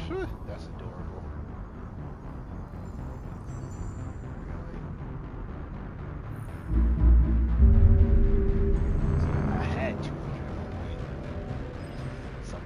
That's adorable. Really. So I had 200 some.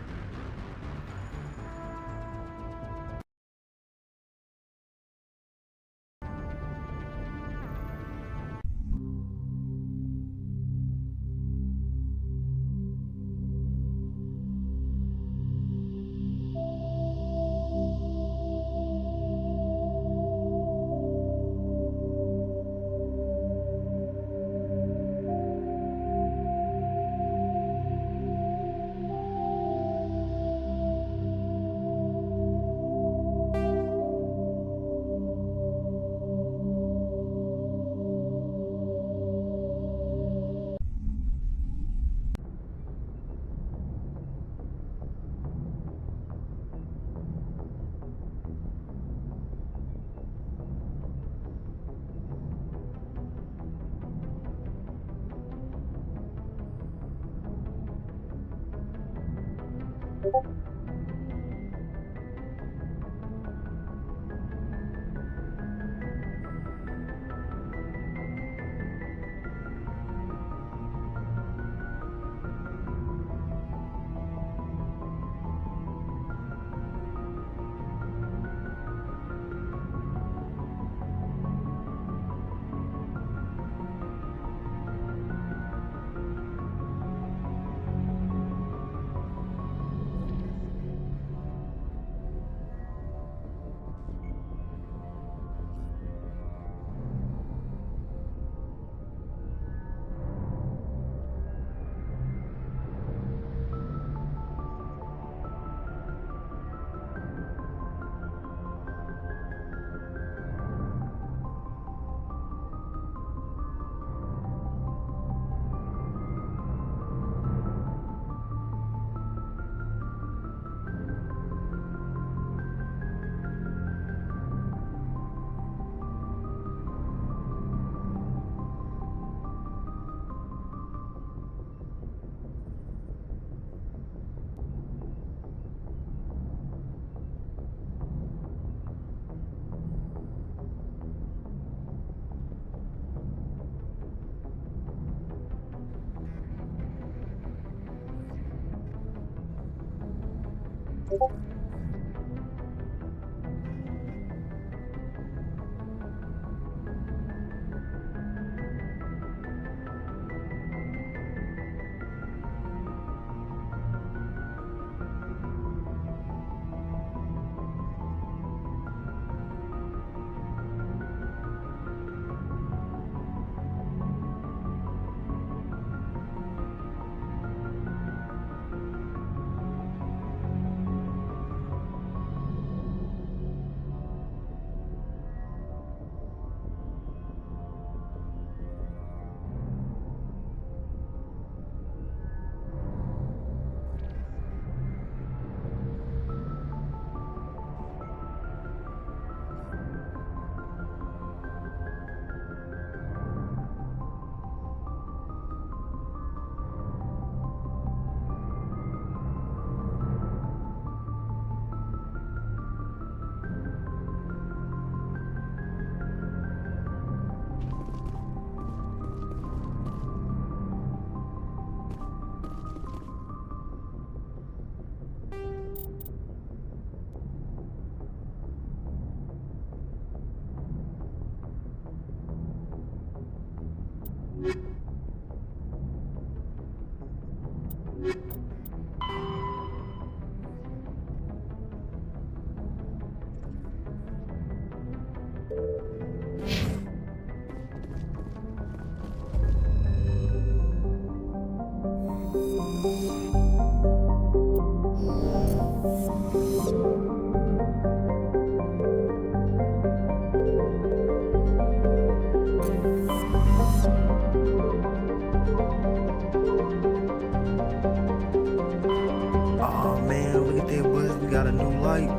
Oh man, look at that bus. We got a new light.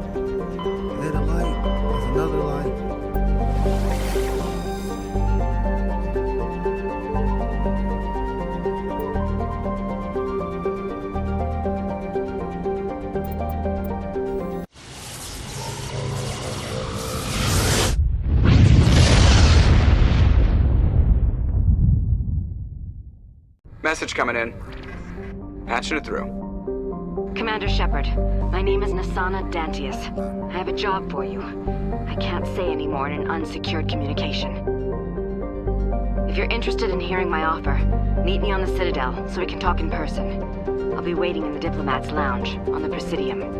Lit a light. There's another light. Message coming in. Patching it through. Commander Shepard, my name is Nasana Dantius. I have a job for you. I can't say any more in an unsecured communication. If you're interested in hearing my offer, meet me on the Citadel so we can talk in person. I'll be waiting in the Diplomat's Lounge on the Presidium.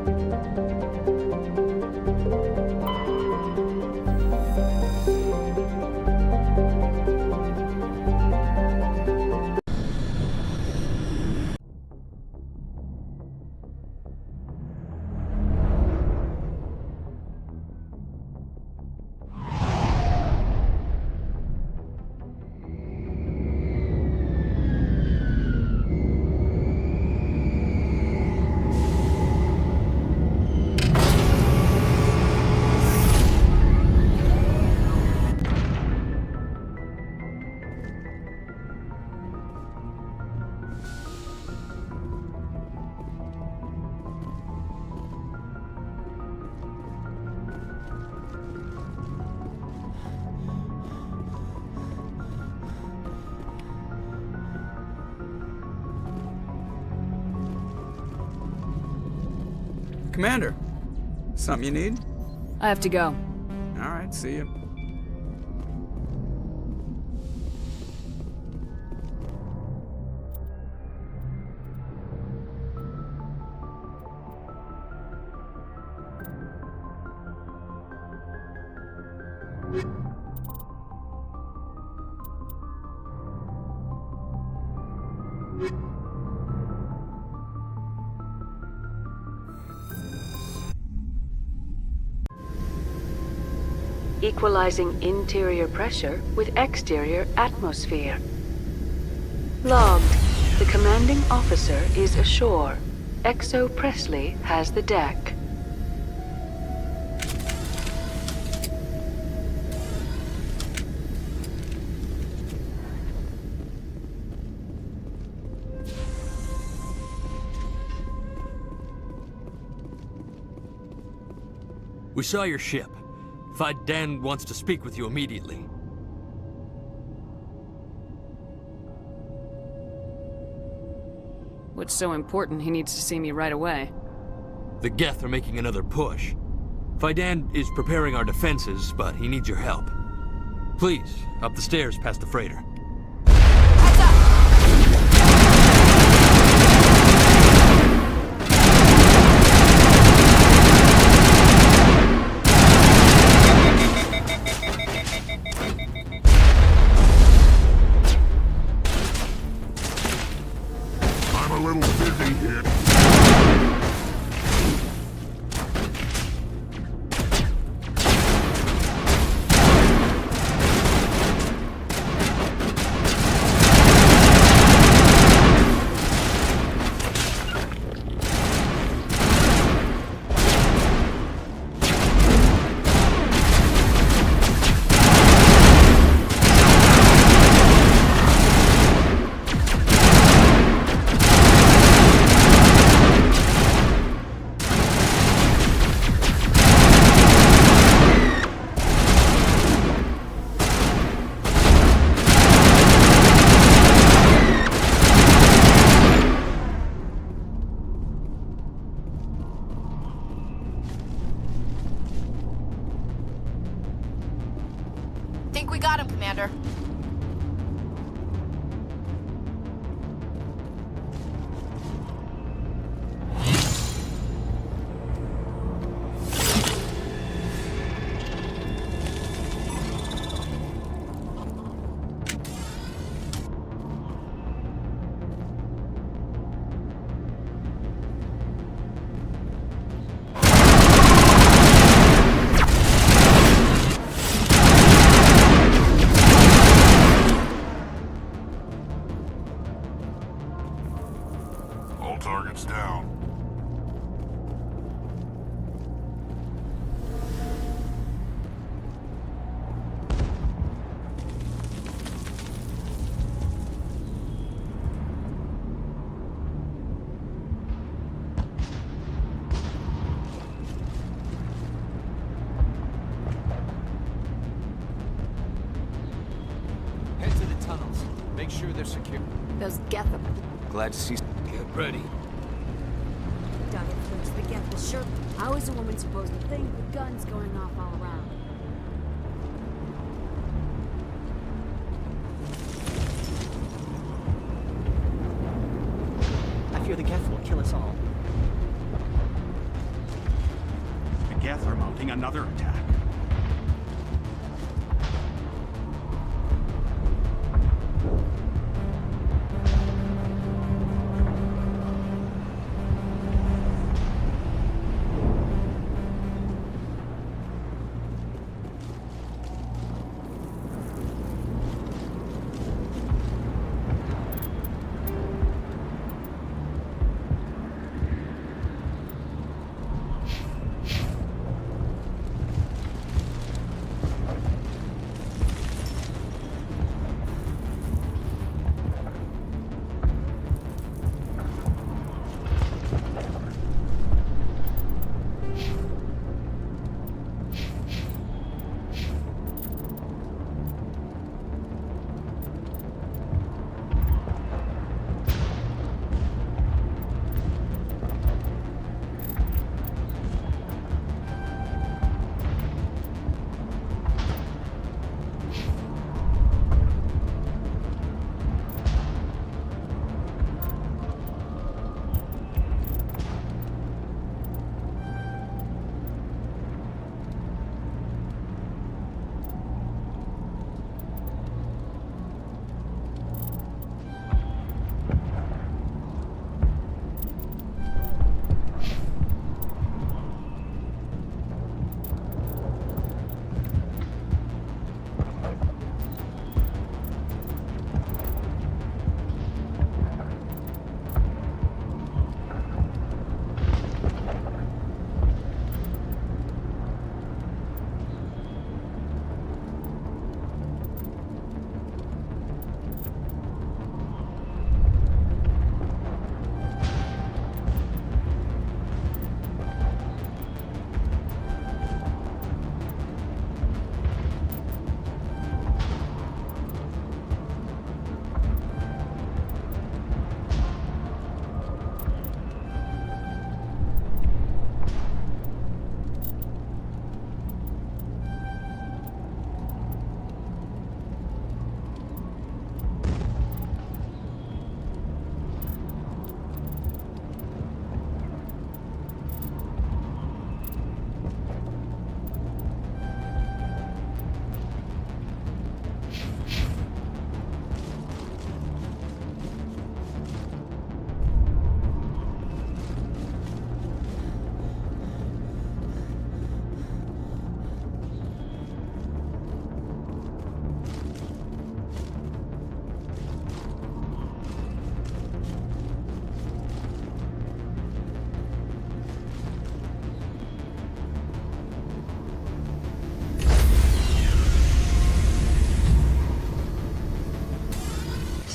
Commander, something you need? I have to go. All right, see you. Equalizing interior pressure with exterior atmosphere. Logged. The commanding officer is ashore. Exo Presley has the deck. We saw your ship. Dan wants to speak with you immediately. What's so important he needs to see me right away? The Geth are making another push. Fidan is preparing our defenses, but he needs your help. Please, up the stairs past the freighter. Think we got him, Commander. Targets down. Head to the tunnels. Make sure they're secure. Those Getham. Glad to see. Get ready. Dug it to the Geth. Sure. How is a woman supposed to think with guns going off all around? I fear the Geth will kill us all. The Geth are mounting another attack.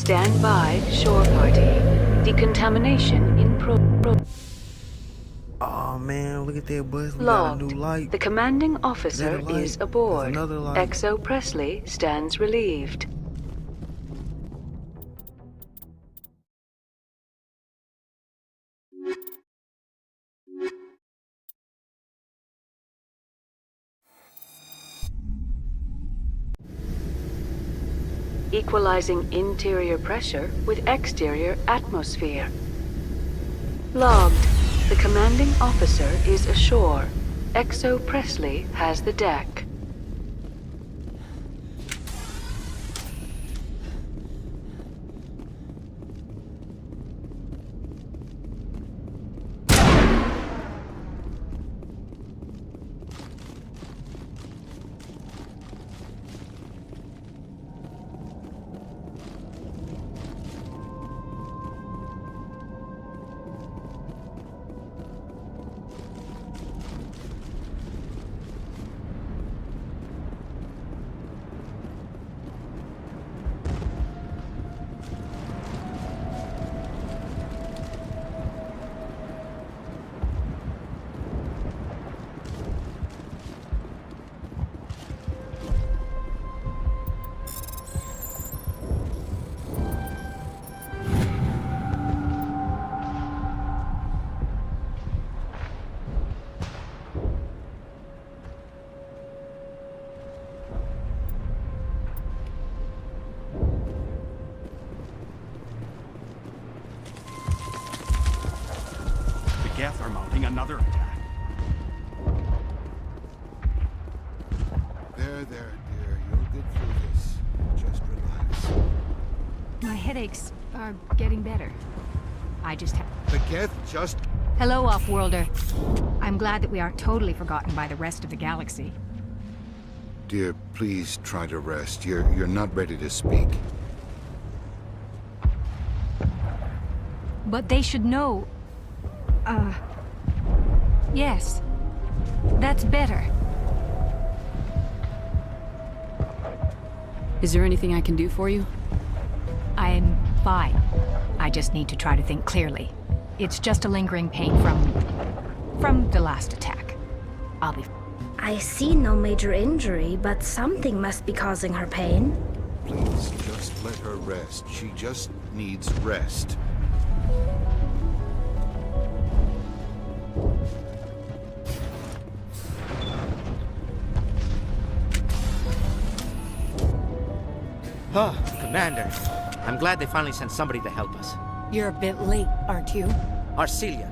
Stand by, shore party. Decontamination in Oh man, look at that bus. We got a new Logged. light. The commanding officer Is that a light? is aboard. There's another light. XO Presley stands relieved. Equalizing interior pressure with exterior atmosphere. Logged. The commanding officer is ashore. XO Presley has the deck. there, dear. You'll get through this. Just relax. My headaches are getting better. I just have... The Geth just... Hello, Off-Worlder. I'm glad that we aren't totally forgotten by the rest of the galaxy. Dear, please try to rest. You're not ready to speak. But they should know... Yes. That's better. Is there anything I can do for you? I'm fine. I just need to try to think clearly. It's just a lingering pain from the last attack. I'll be... I see no major injury, but something must be causing her pain. Please, just let her rest. She just needs rest. Huh, Commander. I'm glad they finally sent somebody to help us. You're a bit late, aren't you? Arcelia.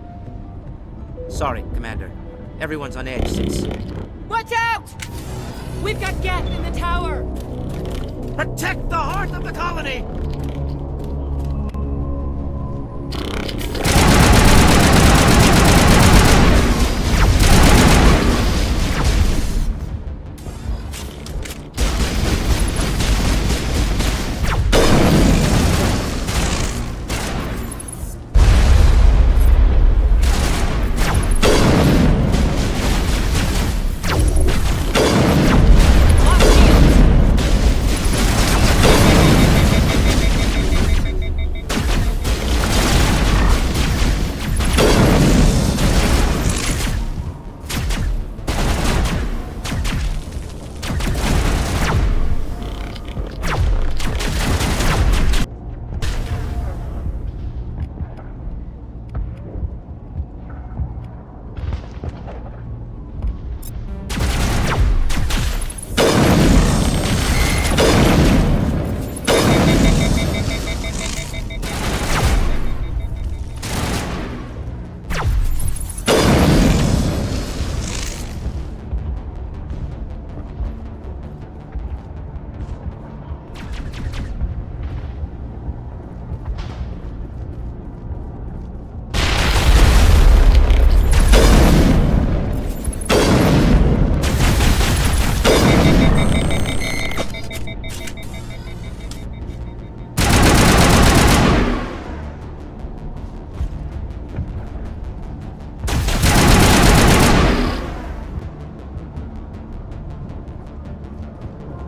Sorry, Commander. Everyone's on edge since... Watch out! We've got Geth in the tower! Protect the heart of the colony!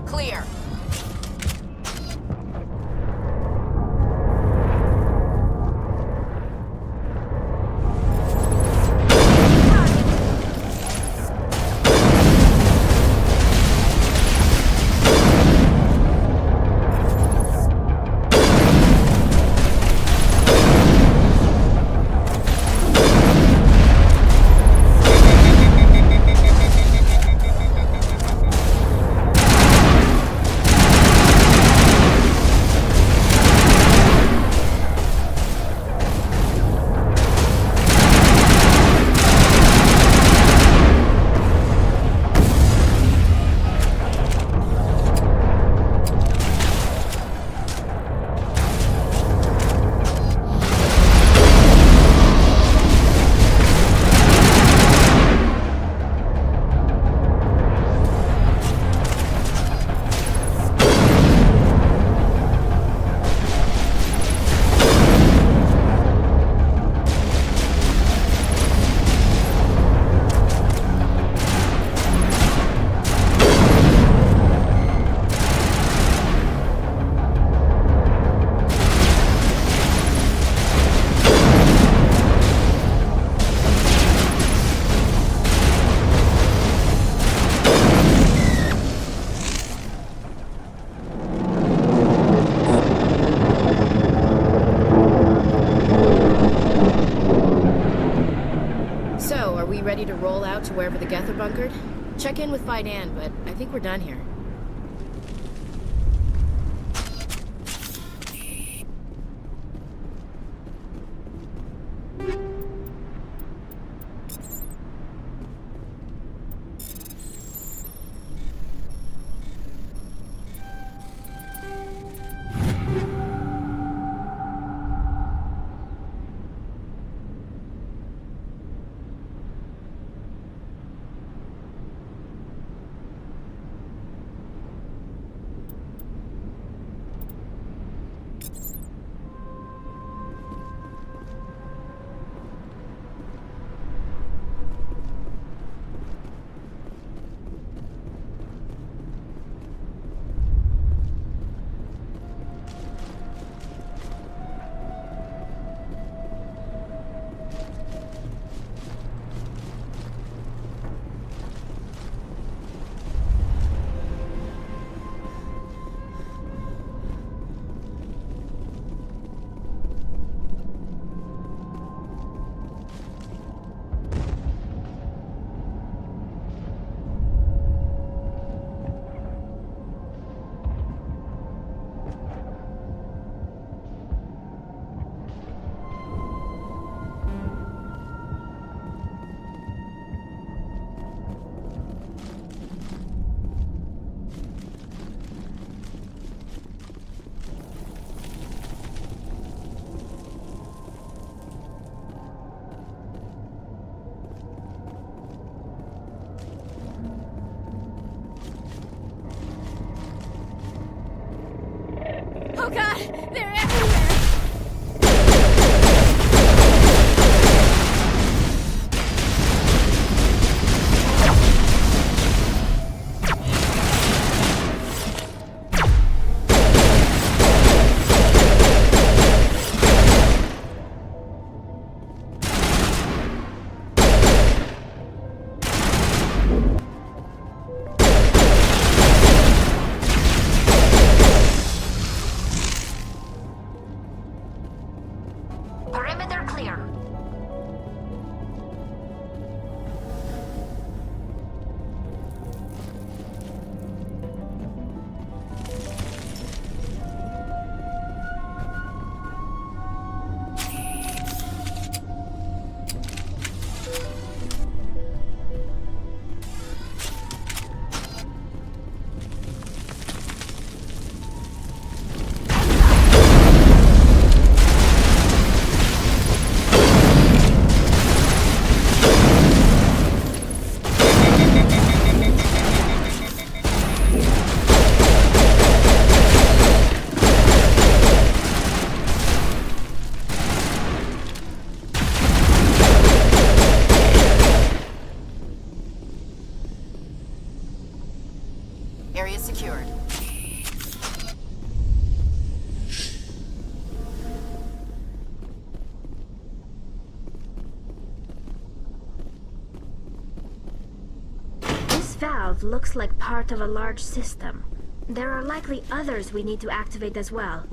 Clear. ready to roll out to wherever the Geth are bunkered? Check in with Fidan, but I think we're done here. secured. This valve looks like part of a large system. There are likely others we need to activate as well.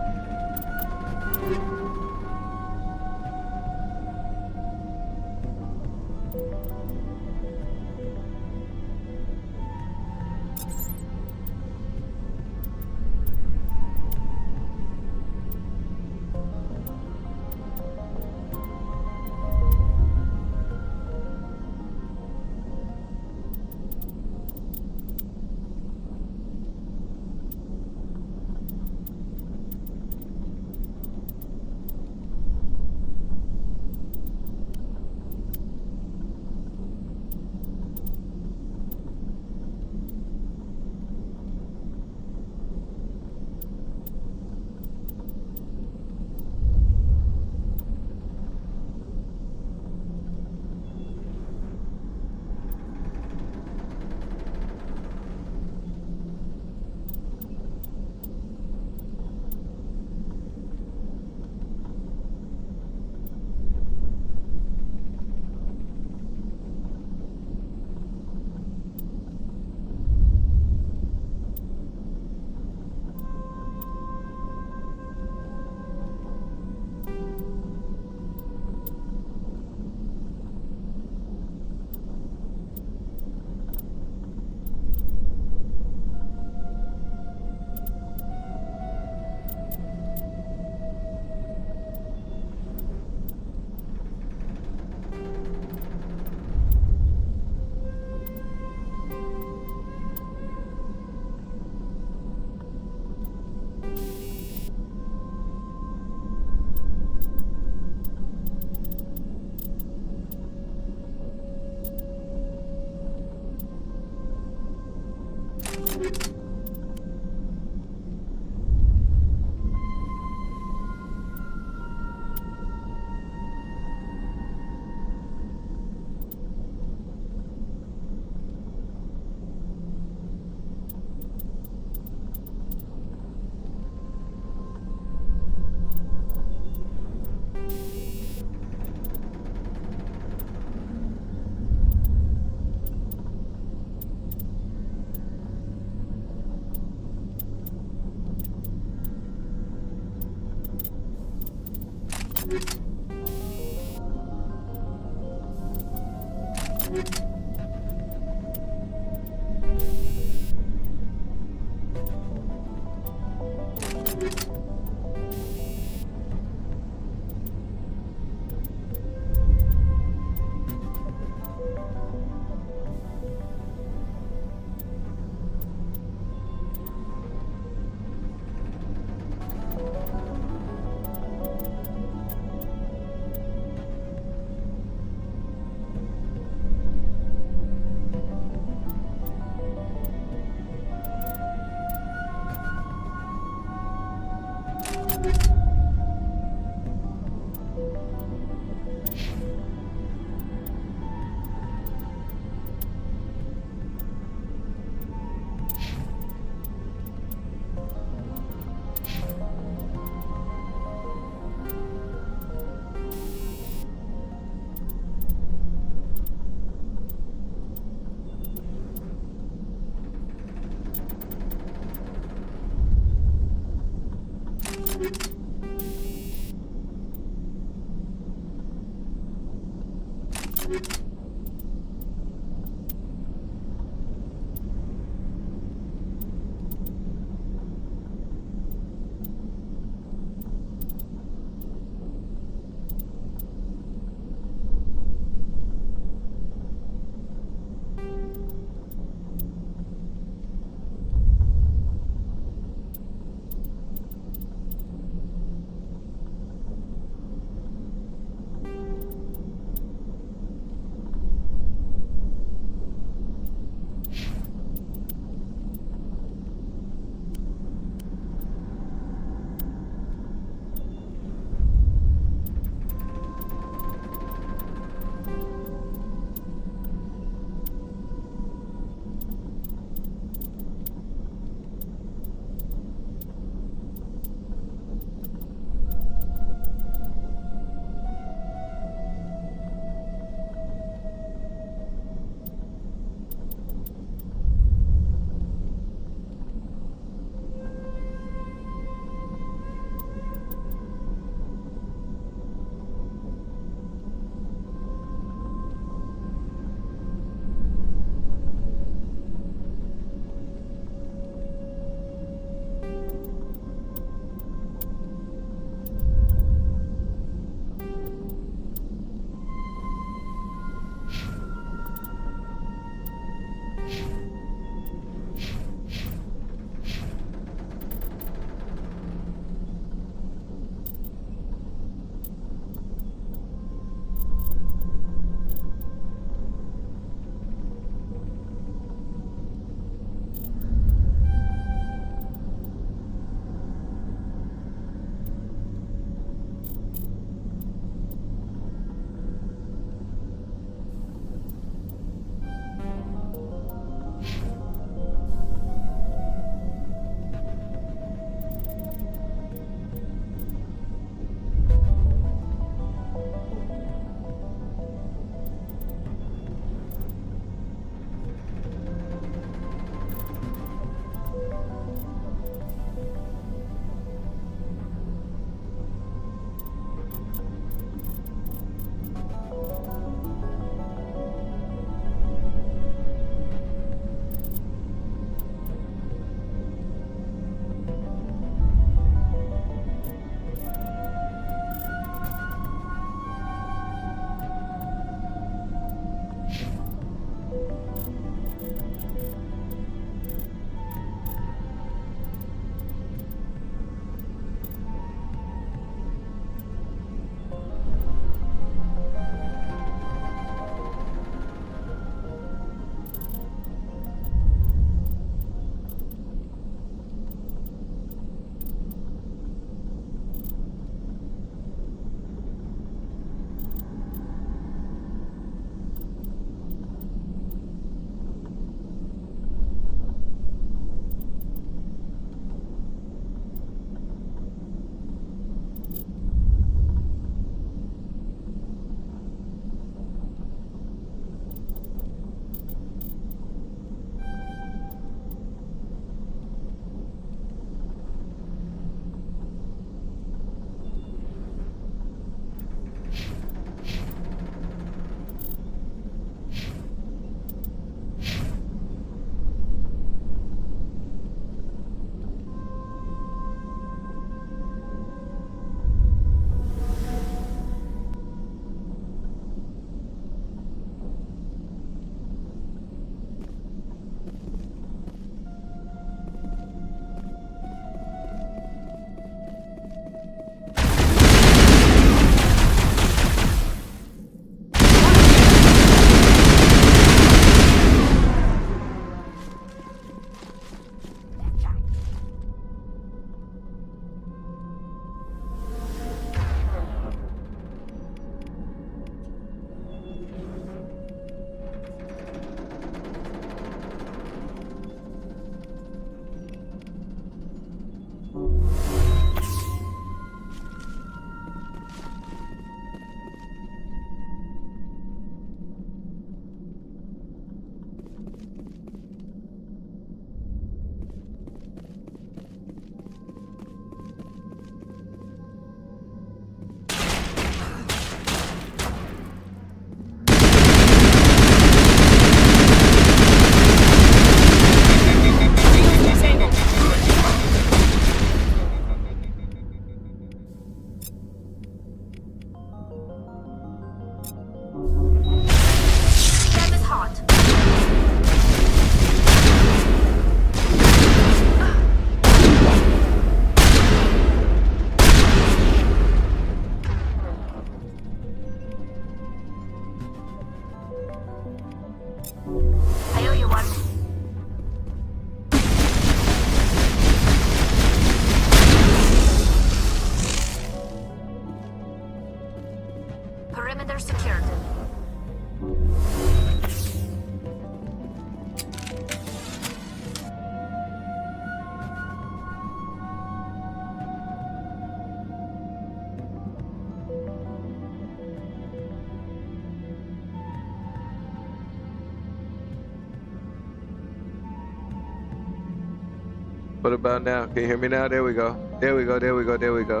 What about now? Can you hear me now? There we go. There we go. There we go. There we go.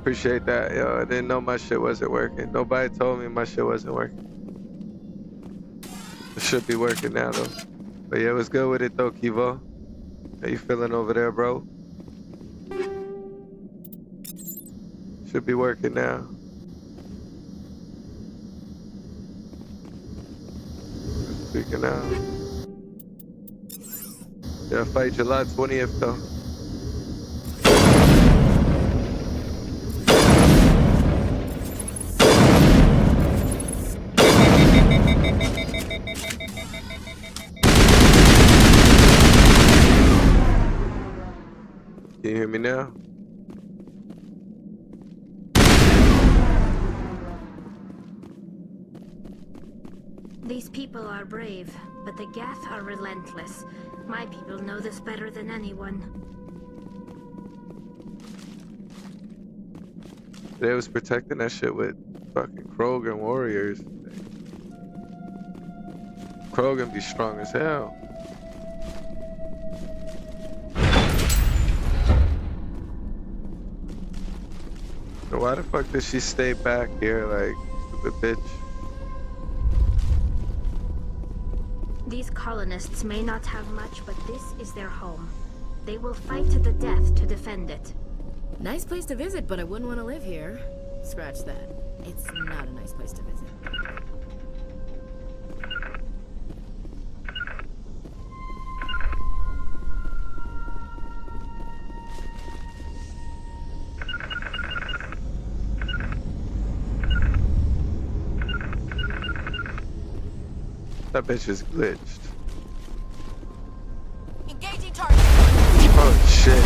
Appreciate that. Yo, I didn't know my shit wasn't working. Nobody told me my shit wasn't working. It should be working now though. But yeah, what's good with it though, Kivo? How you feeling over there, bro? Should be working now. Speaking out. Yeah, fight July 20th though. Can you hear me now? These people are brave, but the Geth are relentless. My people know this better than anyone. They was protecting that shit with fucking Krogan warriors. Krogan be strong as hell. So why the fuck did she stay back here like stupid bitch? These colonists may not have much, but this is their home. They will fight to the death to defend it. Nice place to visit, but I wouldn't want to live here. Scratch that. It's not a nice place to visit. That bitch is glitched. Engaging target. Oh shit.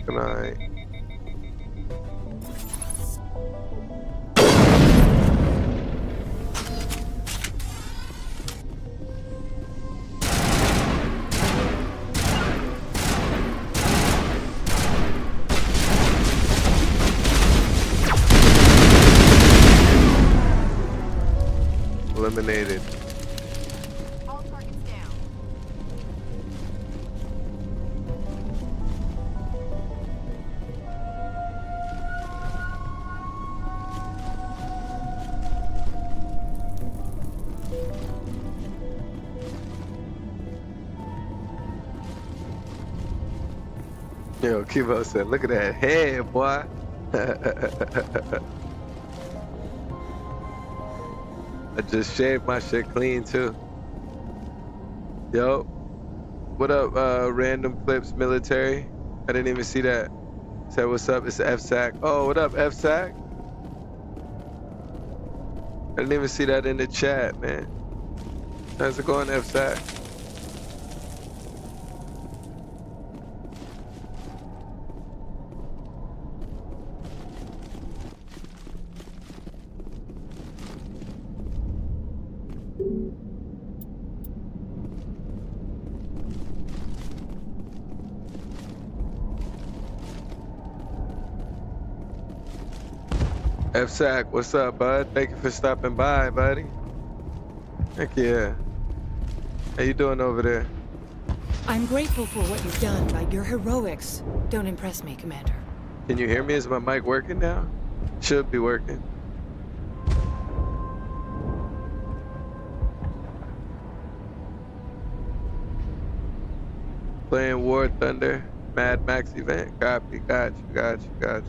Good night. Eliminated. All targets down. Yo, Kivo said, look at that head, boy. I just shaved my shit clean too. Yo, what up, Random Clips Military? I didn't even see that. Said, what's up? It's FSAC. Oh, what up, FSAC? I didn't even see that in the chat, man. How's it going, FSAC? FSAC, what's up, bud? Thank you for stopping by, buddy. Heck yeah. How you doing over there? I'm grateful for what you've done, but your heroics don't impress me, Commander. Can you hear me? Is my mic working now? Should be working. Playing War Thunder, Mad Max event. Copy, got you.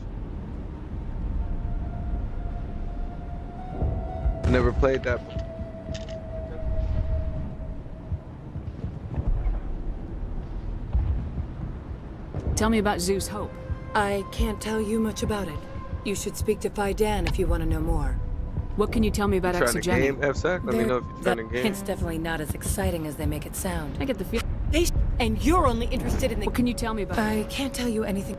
Never played that before. Tell me about Zeus Hope. I can't tell you much about it. You should speak to Fidan if you want to know more. What can you tell me about Trying to game, Exogeny? FSAC? Let me know if you're trying to game. It's definitely not as exciting as they make it sound. I get the feel. And you're only interested in the... What can you tell me about? I can't tell you anything.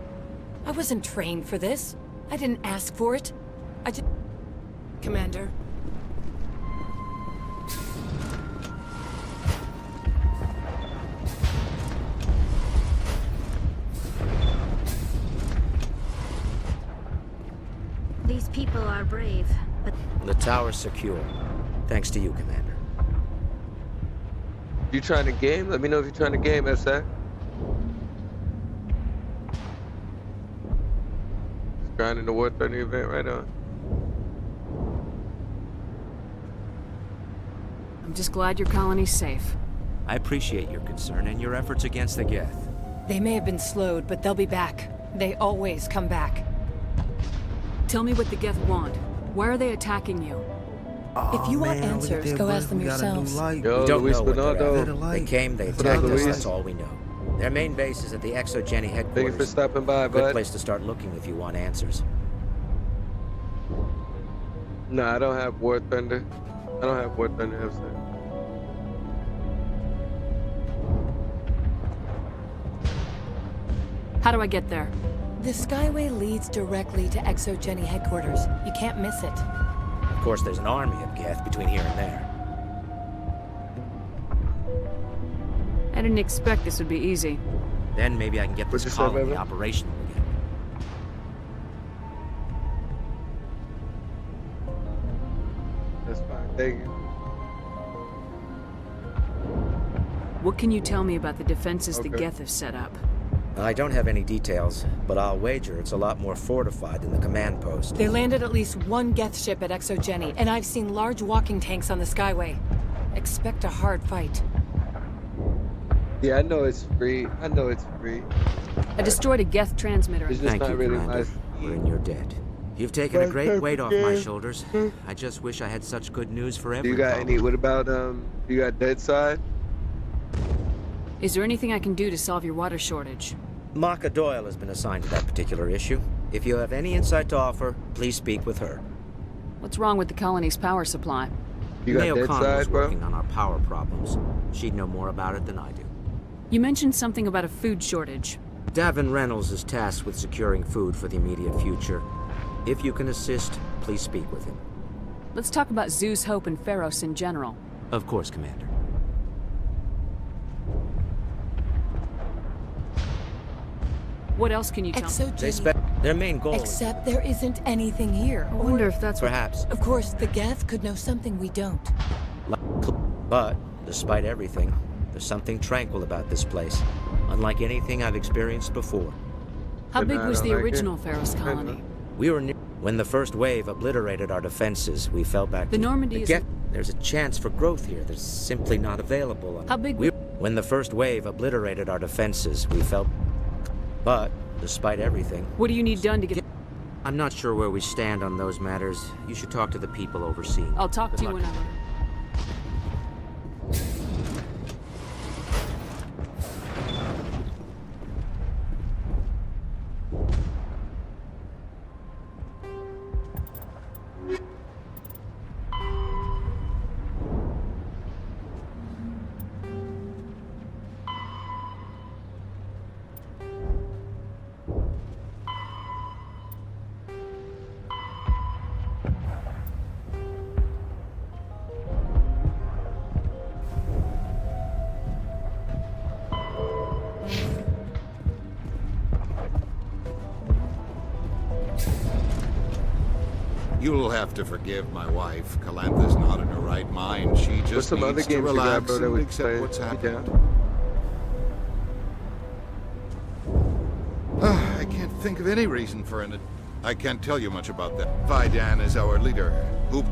I wasn't trained for this. I didn't ask for it. I just... Commander. are brave, but The tower's secure. Thanks to you, Commander. You trying to game? Let me know if you're trying to game, SA. Grinding the War Thunder event right now. I'm just glad your colony's safe. I appreciate your concern and your efforts against the Geth. They may have been slowed, but they'll be back. They always come back. Tell me what the Geth want. Why are they attacking you? If you want answers, go ask them yourselves. Yo, We don't Luis know what they're Bernardo. after. They came, they What up, attacked us, Luis? that's all we know. Their main base is at the Exogeny Thank you for headquarters. stopping by, Good bud. place to start looking if you want answers. No, I don't have War Thunder. I don't have War Thunder, SA. How do I get there? The Skyway leads directly to Exogeny headquarters. You can't miss it. Of course, there's an army of Geth between here and there. I didn't expect this would be easy. Then maybe I can get What'd this you say, colony baby? operational again. That's fine. Thank you. What can you tell me about the defenses the Okay. Geth have set up? I don't have any details, but I'll wager it's a lot more fortified than the command post. They landed at least one Geth ship at Exogeny, and I've seen large walking tanks on the Skyway. Expect a hard fight. Yeah, I know it's free. I know it's free. I destroyed a Geth transmitter. It's just Thank not you, really Commander. my We're in your debt. You've taken a My great type weight of off my game. shoulders. I just wish I had such good news for Do every you got colony. any? What about you got Dead Side? Is there anything I can do to solve your water shortage? Maka Doyle has been assigned to that particular issue. If you have any insight to offer, please speak with her. What's wrong with the colony's power supply? You got Mayo Dead Khan was Side, bro? working on our power problems. She'd know more about it than I do. You mentioned something about a food shortage. Davin Reynolds is tasked with securing food for the immediate future. If you can assist, please speak with him. Let's talk about Zeus, Hope, and Pharos in general. Of course, Commander. What else can you tell me? They Exogeny. their main goal is Except there isn't anything here. I wonder if that's what... perhaps. Of course, the Geth could know something we don't. But, despite everything, there's something tranquil about this place. Unlike anything I've experienced before. How But big I was don't the like it. original Pharos colony? We were near when the first wave obliterated our defenses. We fell back. The to Normandy is... There's a chance for growth here. There's simply not available. How big... When the first wave obliterated our defenses, we fell. But, despite everything, What do you need done to get... I'm not sure where we stand on those matters. You should talk to the people overseeing. I'll talk Good to you luck. whenever. You'll have to forgive my wife. Calantha's not in her right mind. She just What's some needs other to games you got, relax bro, that and we accept play? what's You happened. down? I can't think of any reason for an... I can't tell you much about that. Vidan is our leader. Who...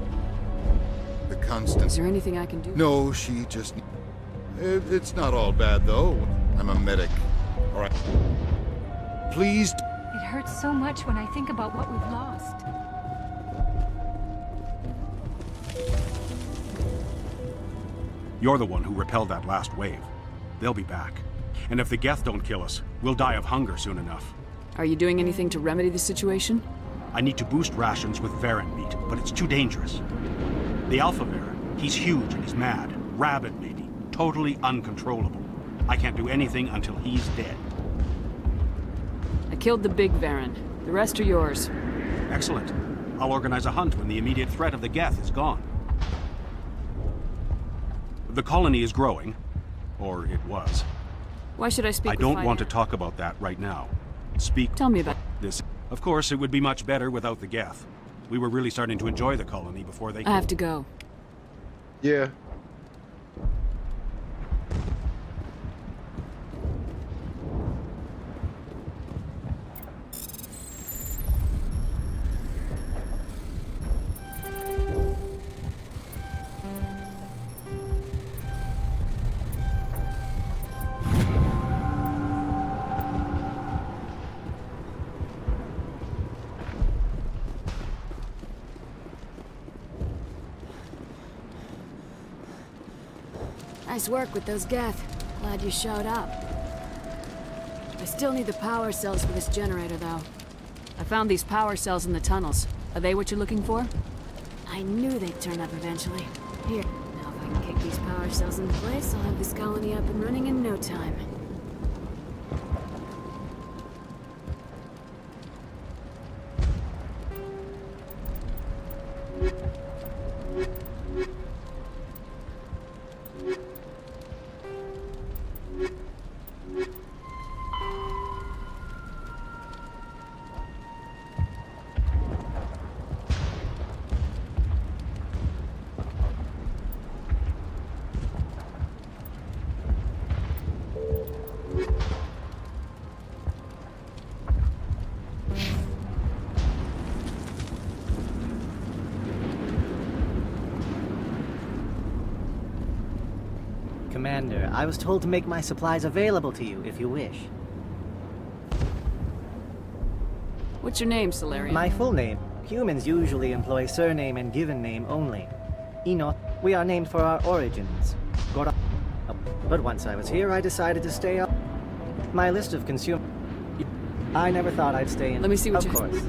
The constant... Is there anything I can do? No, she just... It's not all bad, though. I'm a medic. All right. Please... It hurts so much when I think about what we've lost. You're the one who repelled that last wave. They'll be back. And if the Geth don't kill us, we'll die of hunger soon enough. Are you doing anything to remedy the situation? I need to boost rations with Varen meat, but it's too dangerous. The Alpha Varen, he's huge and he's mad. Rabid, maybe. Totally uncontrollable. I can't do anything until he's dead. I killed the big Varen. The rest are yours. Excellent. I'll organize a hunt when the immediate threat of the Geth is gone. The colony is growing. Or it was. Why should I speak I with don't want to Finan? talk about that right now. Speak... Tell me about... This... Of course, it would be much better without the Geth. We were really starting to enjoy the colony before they... I have to go. Yeah. Nice work with those Geth. Glad you showed up. I still need the power cells for this generator, though. I found these power cells in the tunnels. Are they what you're looking for? I knew they'd turn up eventually. Here, now if I can kick these power cells into place, I'll have this colony up and running in no time. Commander, I was told to make my supplies available to you if you wish. What's your name, Solarian? My full name. Humans usually employ surname and given name only. Enoch, we are named for our origins. Gora. But once I was here, I decided to stay up. My list of consumer... I never thought I'd stay in... Let me see what Of course.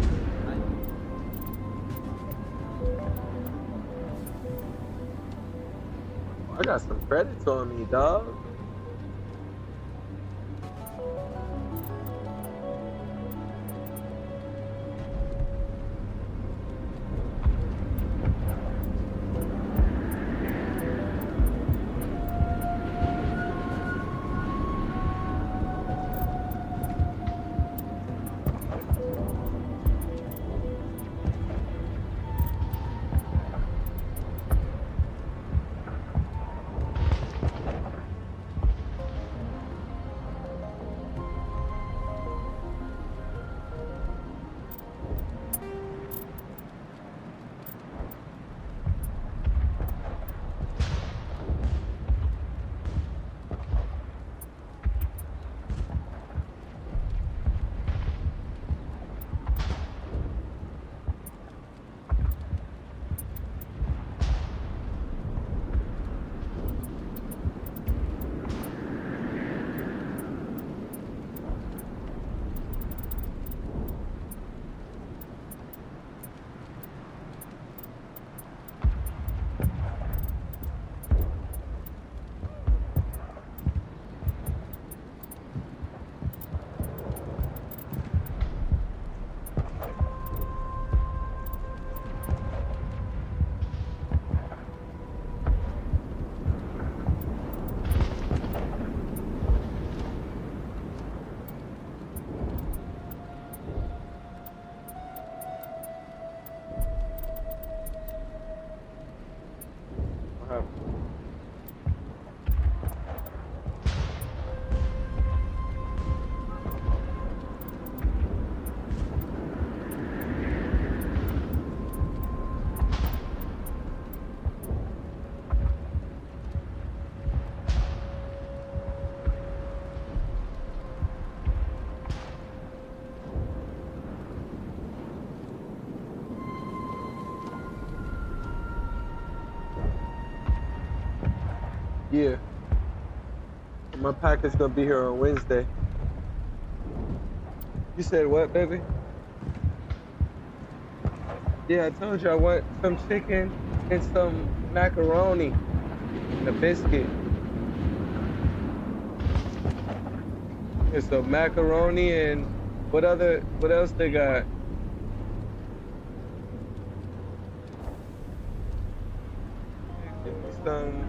I got some credits on me, dog. Yeah. My packet's gonna be here on Wednesday. You said what, baby? Yeah, I told you I want some chicken and some macaroni and a biscuit. And some macaroni and what else they got? Give me some.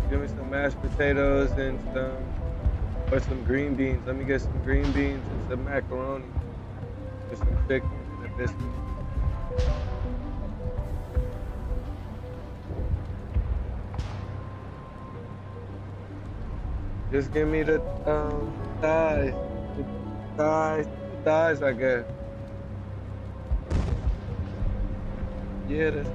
Give me some mashed potatoes and some Or some green beans. Let me get some green beans and some macaroni. With some chicken and a biscuit. Just give me the thighs. The thighs, I guess. Yeah, that's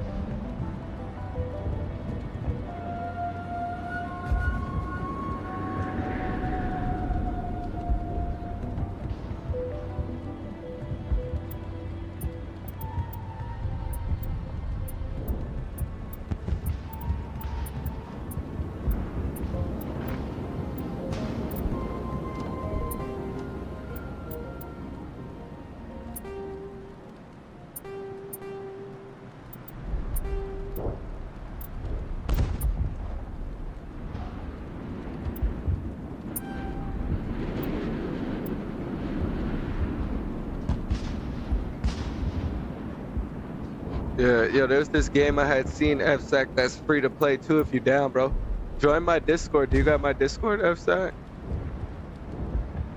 yeah, there's this game I had seen, FSAC, that's free to play too if you down, bro. Join my Discord. Do you got my Discord, FSAC?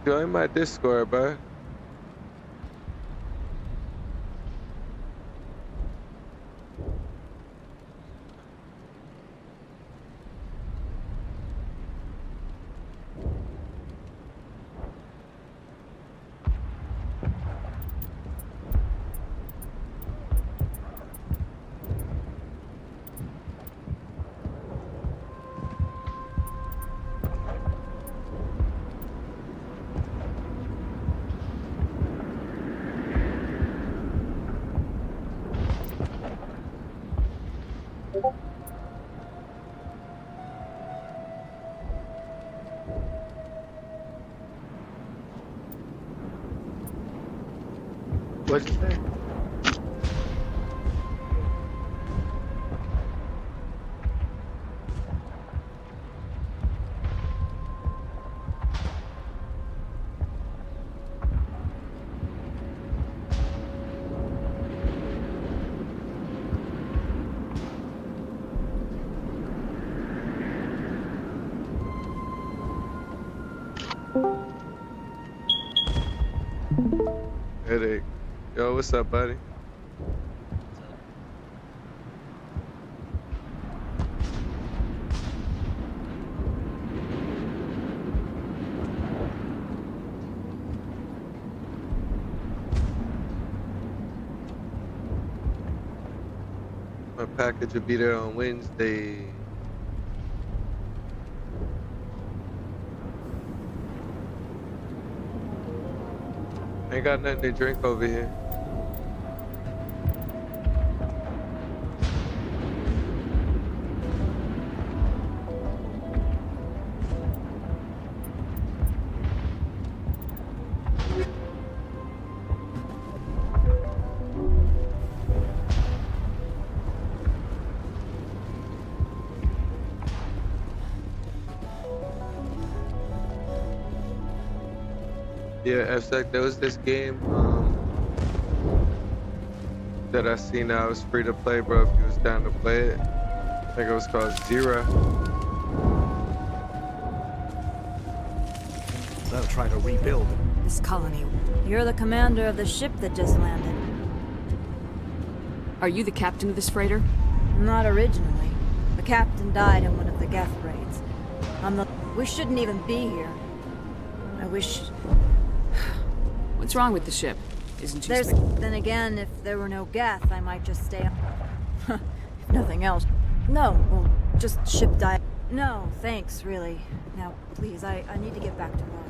Join my Discord, bro. What'd you say? Headache. Yo, what's up, buddy? My package will be there on Wednesday. Ain't got nothing to drink over here. Yeah, FSEC, there was this game that I seen now. It was free to play, bro, if you was down to play it. I think it was called Zero. They'll try to rebuild this colony. You're the commander of the ship that just landed. Are you the captain of this freighter? Not originally. The captain died in one of the Geth raids. We shouldn't even be here. I wish... What's wrong with the ship? Isn't she... Then again, if there were no Geth, I might just stay on. If nothing else. No, well, just ship died. No, thanks, really. Now, please, I need to get back to work.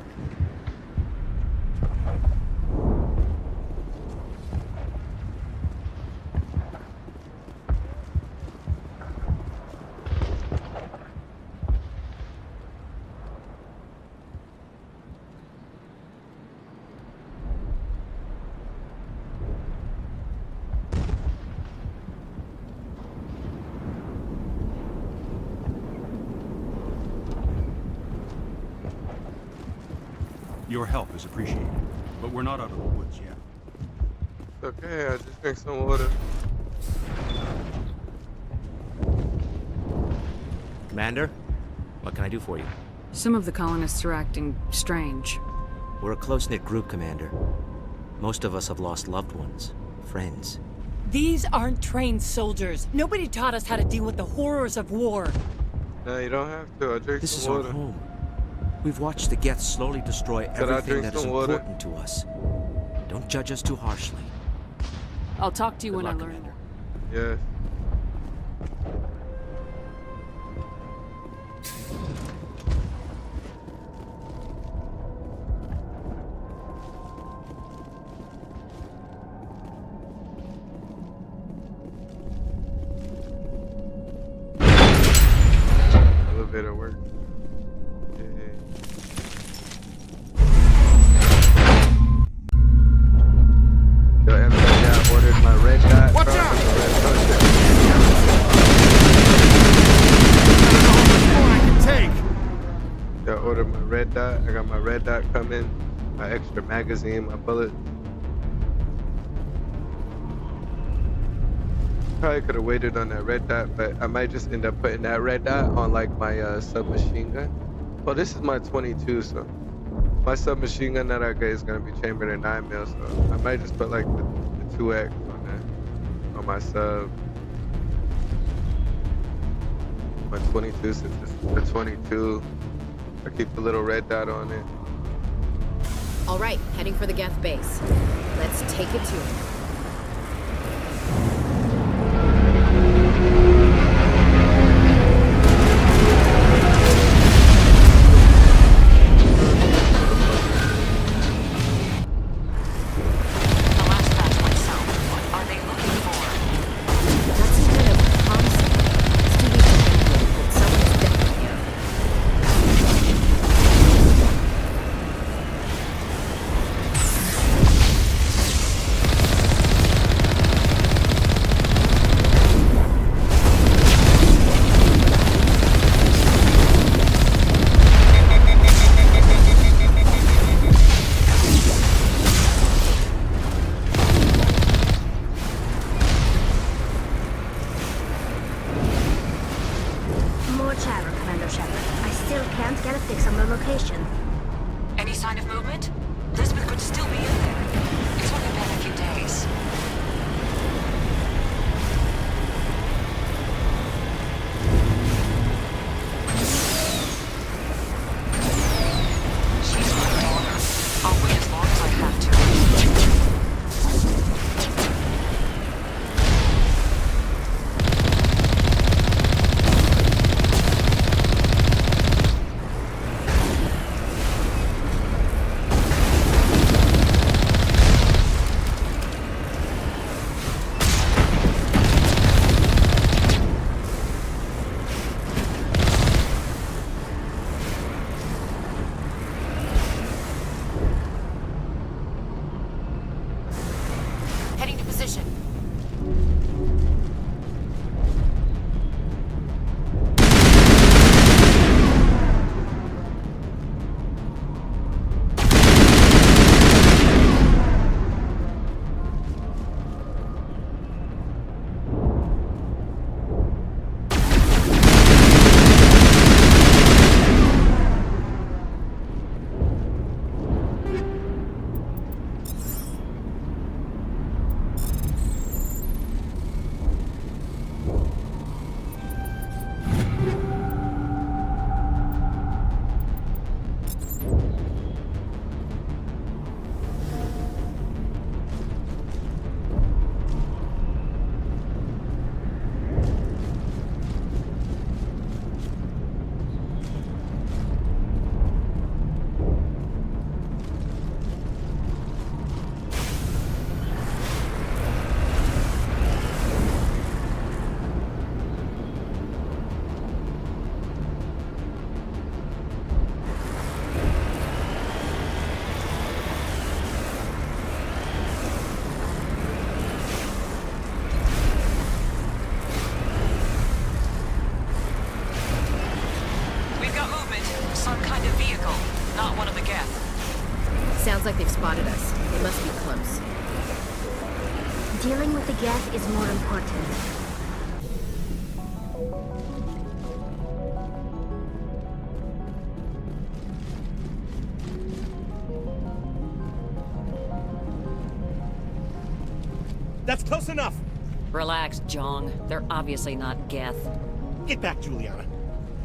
Your help is appreciated, but we're not out of the woods yet. Okay, I just drink some water. Commander, what can I do for you? Some of the colonists are acting strange. We're a close-knit group, Commander. Most of us have lost loved ones, friends. These aren't trained soldiers. Nobody taught us how to deal with the horrors of war. No, you don't have to. I'll drink This is some our water. home. We've watched the Geth slowly destroy everything that is some water? important to us. Don't judge us too harshly. I'll talk to you Good when luck, I learn Commander. Yes. Elevator work. Yo, I ordered my red dot. Watch out! I ordered my red dot. I got my red dot coming. My extra magazine, my bullet. Probably could have waited on that red dot, but I might just end up putting that red dot on like my submachine gun. Well, this is my 22, so my submachine gun that I get is gonna be chambered in 9mm, so I might just put like the 2X on my sub. My 22, since it's the 22, I keep the little red dot on it. All right, heading for the Geth base. Let's take it to it. Any sign of movement? Lisbeth could still be in there. It's only been a few days. She's my daughter. I'll wait as long as I have to. Heading to position. Some kind of vehicle, not one of the Geth. Sounds like they've spotted us. They must be close. Dealing with the Geth is more important. That's close enough! Relax, Jong. They're obviously not Geth. Get back, Juliana.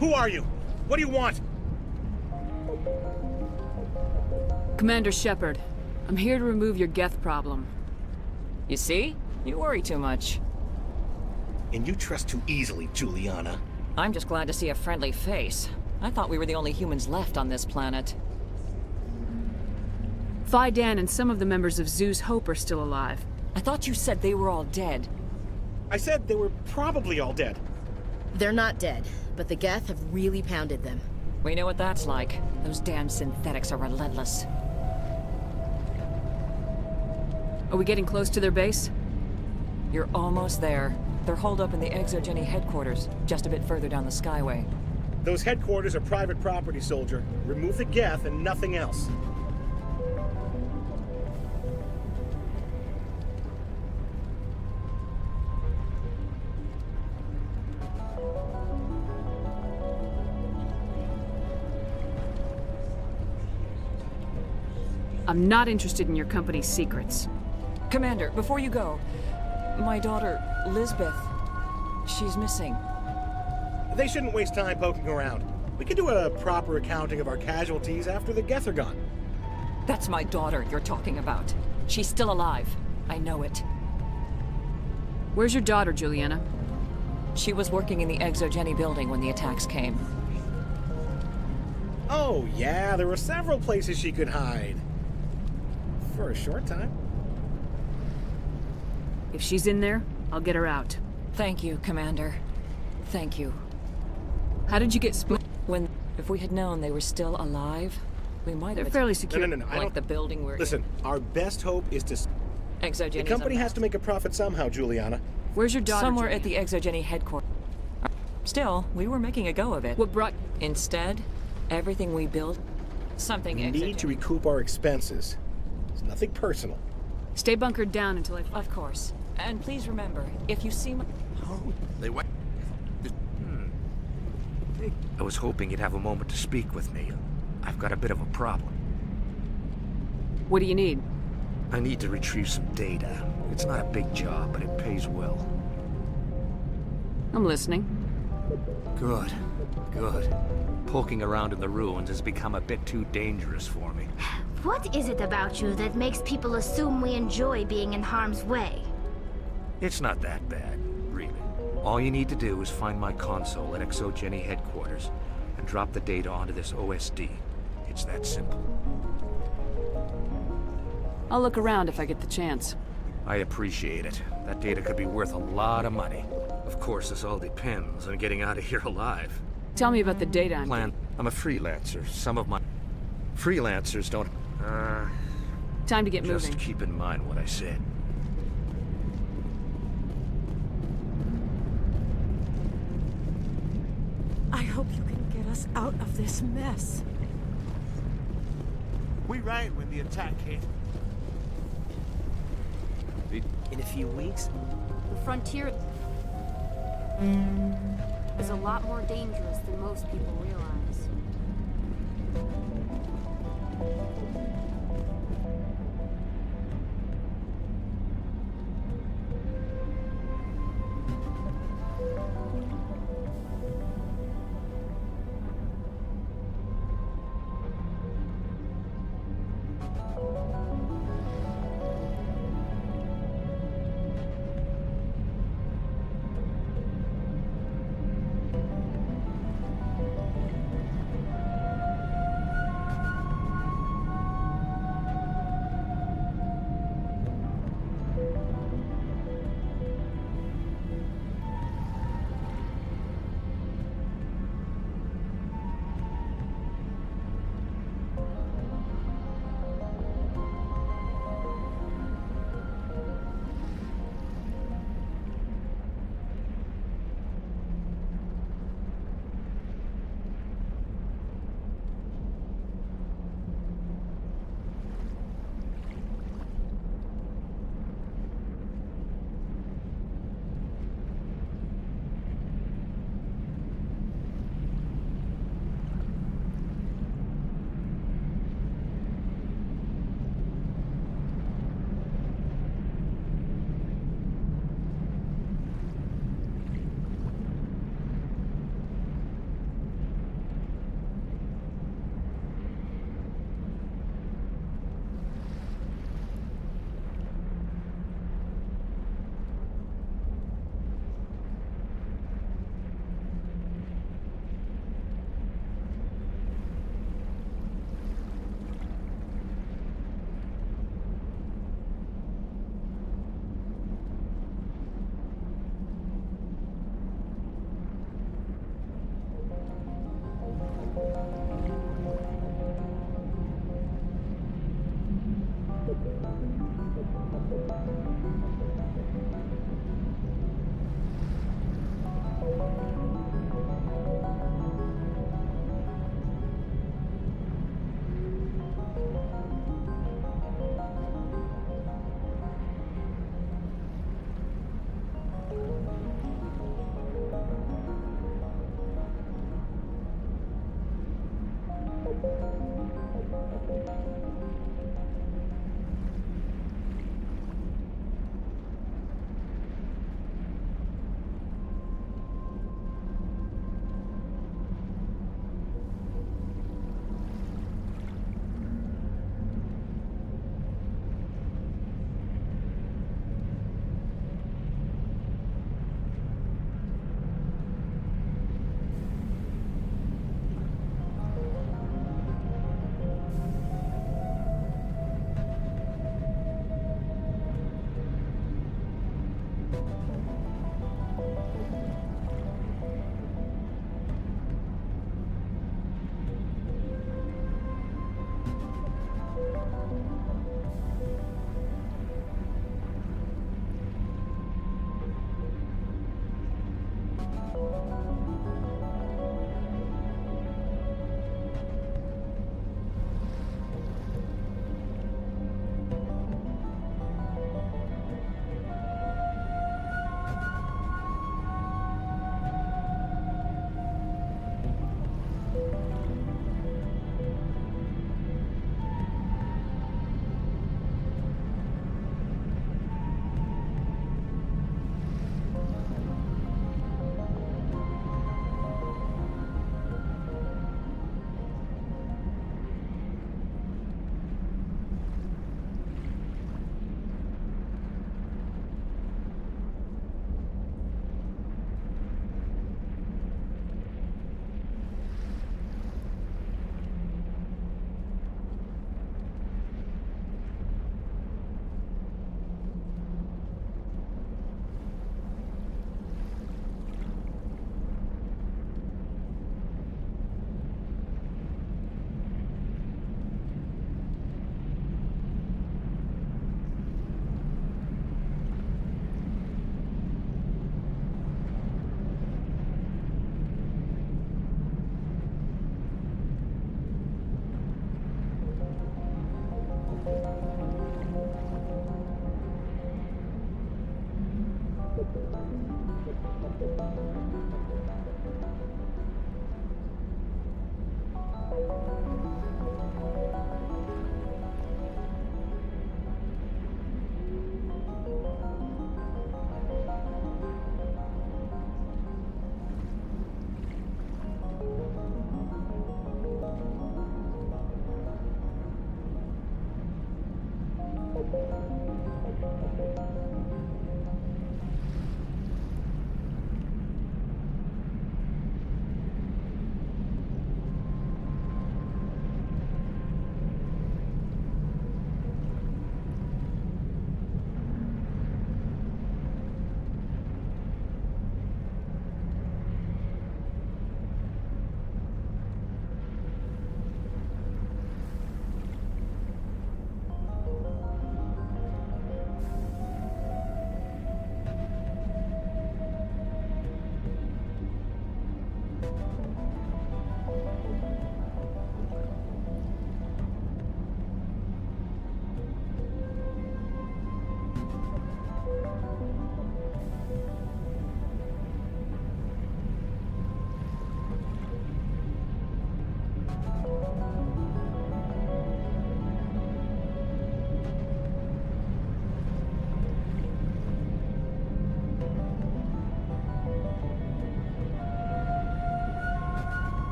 Who are you? What do you want? Commander Shepard, I'm here to remove your Geth problem. You see? You worry too much. And you trust too easily, Juliana. I'm just glad to see a friendly face. I thought we were the only humans left on this planet. Phi Dan and some of the members of Zoo's Hope are still alive. I thought you said they were all dead. I said they were probably all dead. They're not dead, but the Geth have really pounded them. We know what that's like. Those damn synthetics are relentless. Are we getting close to their base? You're almost there. They're holed up in the Exogeny headquarters, just a bit further down the Skyway. Those headquarters are private property, soldier. Remove the Geth and nothing else. I'm not interested in your company's secrets. Commander, before you go, my daughter, Lisbeth, she's missing. They shouldn't waste time poking around. We can do a proper accounting of our casualties after the Geth are gone. That's my daughter you're talking about. She's still alive. I know it. Where's your daughter, Juliana? She was working in the Exogeny building when the attacks came. Oh, yeah, there were several places she could hide. For a short time. If she's in there, I'll get her out. Thank you, Commander. Thank you. How did you get split? If we had known they were still alive, we might have... They're fairly secure. No. Like the building we're Listen, our best hope is to... Exogeny's the company has to make a profit somehow, Juliana. Where's your daughter, Somewhere Juliana? at the Exogeny headquarters. Still, we were making a go of it. What brought... Instead, everything we built, something We need to recoup our expenses. It's nothing personal. Stay bunkered down until I... Of course. And please remember, if you see my... They went. I was hoping you'd have a moment to speak with me. I've got a bit of a problem. What do you need? I need to retrieve some data. It's not a big job, but it pays well. I'm listening. Good. Poking around in the ruins has become a bit too dangerous for me. What is it about you that makes people assume we enjoy being in harm's way? It's not that bad, really. All you need to do is find my console at Exogeny headquarters and drop the data onto this OSD. It's that simple. I'll look around if I get the chance. I appreciate it. That data could be worth a lot of money. Of course, this all depends on getting out of here alive. Tell me about the data I'm a freelancer. Some of my freelancers don't... Time to get just moving. keep in mind what I said. I hope you can get us out of this mess. We ran when the attack hit. In a few weeks? The frontier is a lot more dangerous than most people realize.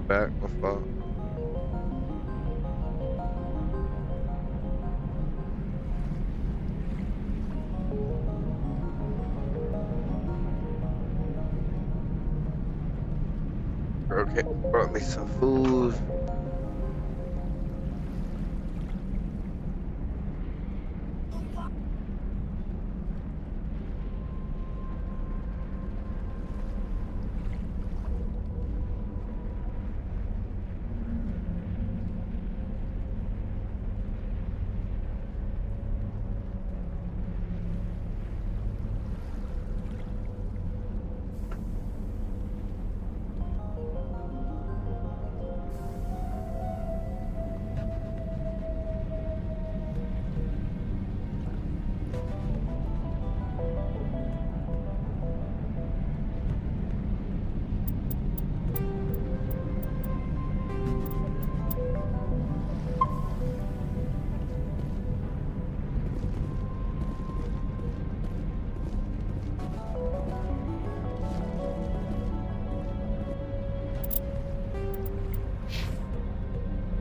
I'm back. My fault. Okay, brought me some food.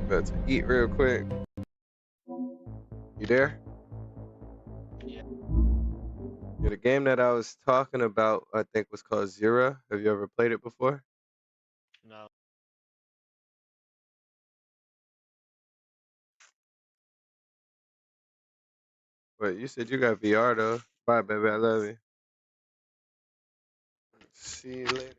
About to eat real quick. You there? Yeah, the game that I was talking about, I think, was called Zero. Have you ever played it before? No. Wait, you said you got VR though. Bye, baby. I love you. See you later.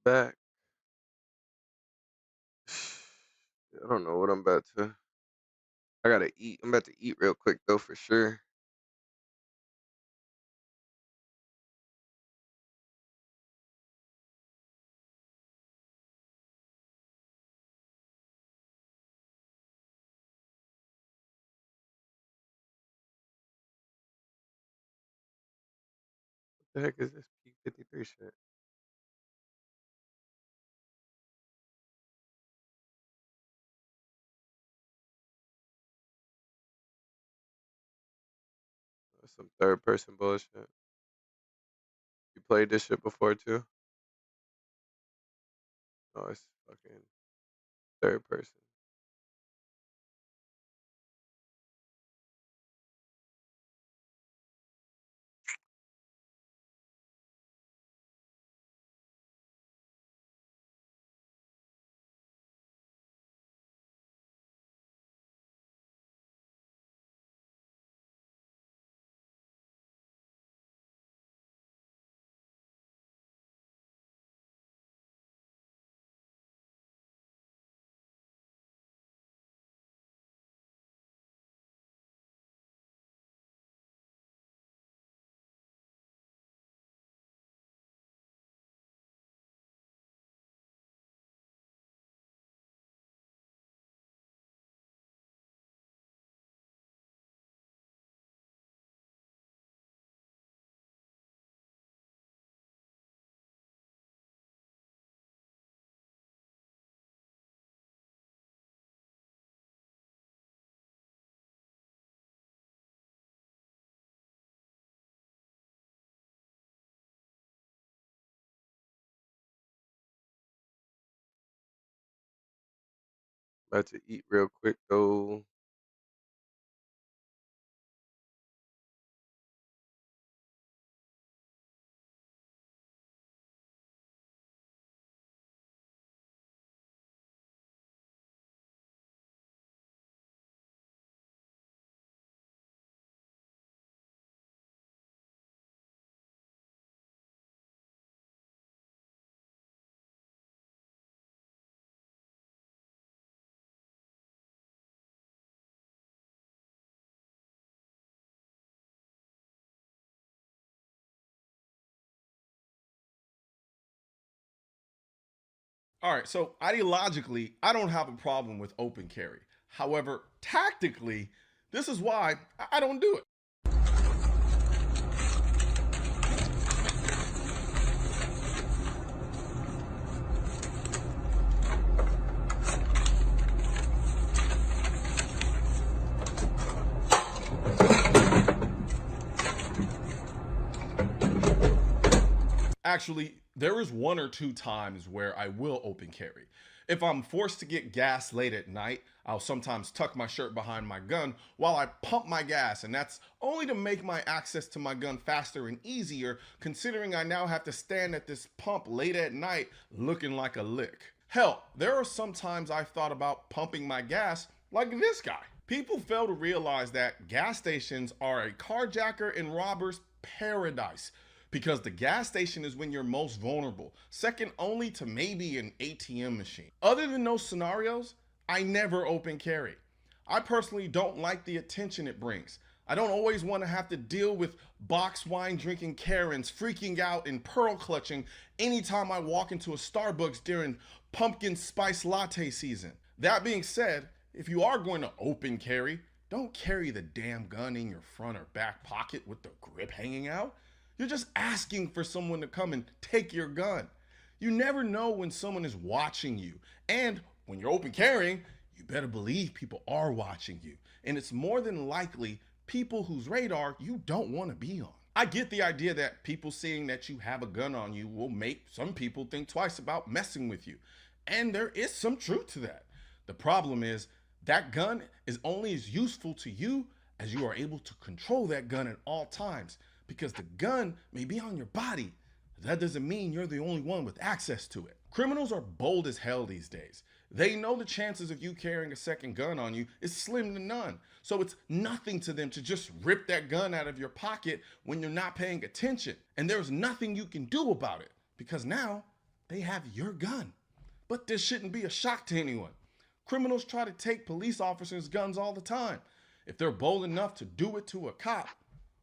Back. I don't know what I'm about to. I gotta eat. I'm about to eat real quick though, for sure. What the heck is this P53 shit? That's some third person bullshit. You played this shit before too? Oh, it's fucking third person. About to eat real quick though. All right, so ideologically, I don't have a problem with open carry. However, tactically, this is why I don't do it. Actually, there is 1 or 2 times where I will open carry. If I'm forced to get gas late at night, I'll sometimes tuck my shirt behind my gun while I pump my gas, and that's only to make my access to my gun faster and easier, considering I now have to stand at this pump late at night looking like a lick. Hell, there are some times I've thought about pumping my gas like this guy. People fail to realize that gas stations are a carjacker and robber's paradise, because the gas station is when you're most vulnerable, second only to maybe an ATM machine. Other than those scenarios, I never open carry. I personally don't like the attention it brings. I don't always want to have to deal with box wine drinking Karens freaking out and pearl clutching anytime I walk into a Starbucks during pumpkin spice latte season. That being said, if you are going to open carry, don't carry the damn gun in your front or back pocket with the grip hanging out. You're just asking for someone to come and take your gun. You never know when someone is watching you. And when you're open carrying, you better believe people are watching you. And it's more than likely people whose radar you don't want to be on. I get the idea that people seeing that you have a gun on you will make some people think twice about messing with you. And there is some truth to that. The problem is that gun is only as useful to you as you are able to control that gun at all times. Because the gun may be on your body, but that doesn't mean you're the only one with access to it. Criminals are bold as hell these days. They know the chances of you carrying a second gun on you is slim to none. So it's nothing to them to just rip that gun out of your pocket when you're not paying attention. And there's nothing you can do about it because now they have your gun. But this shouldn't be a shock to anyone. Criminals try to take police officers' guns all the time. If they're bold enough to do it to a cop,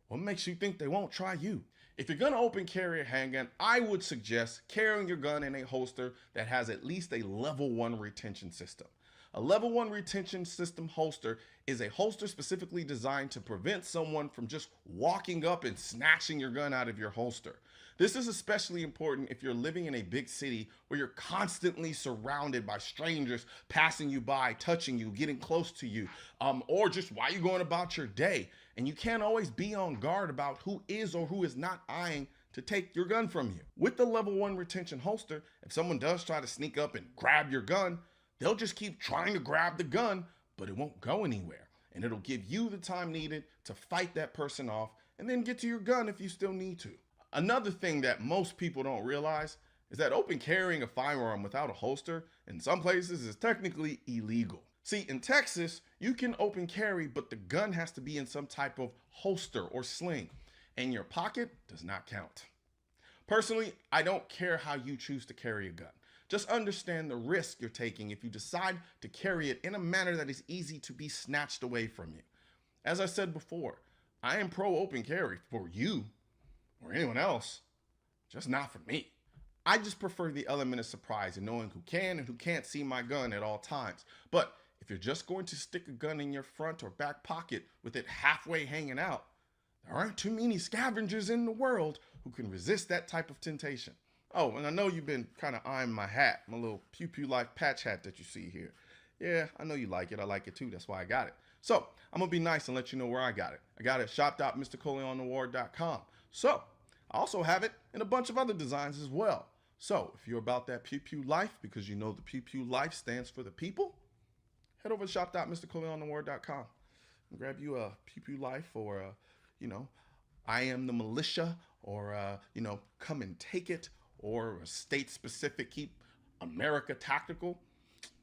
what makes you think they won't try you? If you're gonna open carry a handgun, I would suggest carrying your gun in a holster that has at least a level 1 retention system. A level 1 retention system holster is a holster specifically designed to prevent someone from just walking up and snatching your gun out of your holster. This is especially important if you're living in a big city where you're constantly surrounded by strangers passing you by, touching you, getting close to you, or just while you're going about your day. And you can't always be on guard about who is or who is not eyeing to take your gun from you. With the level 1 retention holster, if someone does try to sneak up and grab your gun, they'll just keep trying to grab the gun, but it won't go anywhere. And it'll give you the time needed to fight that person off and then get to your gun if you still need to. Another thing that most people don't realize is that open carrying a firearm without a holster in some places is technically illegal. See, in Texas, you can open carry, but the gun has to be in some type of holster or sling, and your pocket does not count. Personally, I don't care how you choose to carry a gun. Just understand the risk you're taking if you decide to carry it in a manner that is easy to be snatched away from you. As I said before, I am pro open carry for you or anyone else, just not for me. I just prefer the element of surprise in knowing who can and who can't see my gun at all times. But if you're just going to stick a gun in your front or back pocket with it halfway hanging out, there aren't too many scavengers in the world who can resist that type of temptation. Oh, and I know you've been kind of eyeing my hat, my little Pew Pew Life patch hat that you see here. Yeah, I know you like it. I like it too. That's why I got it. So I'm going to be nice and let you know where I got it. I got it at shop.mrcoleonthewar.com. So I also have it in a bunch of other designs as well. So if you're about that Pew Pew Life, because you know the Pew Pew Life stands for the people, head over to shop.mrcoleonthewar.com and grab you a Pew Pew Life or, I Am the Militia or, Come and Take It or a state-specific Keep America Tactical.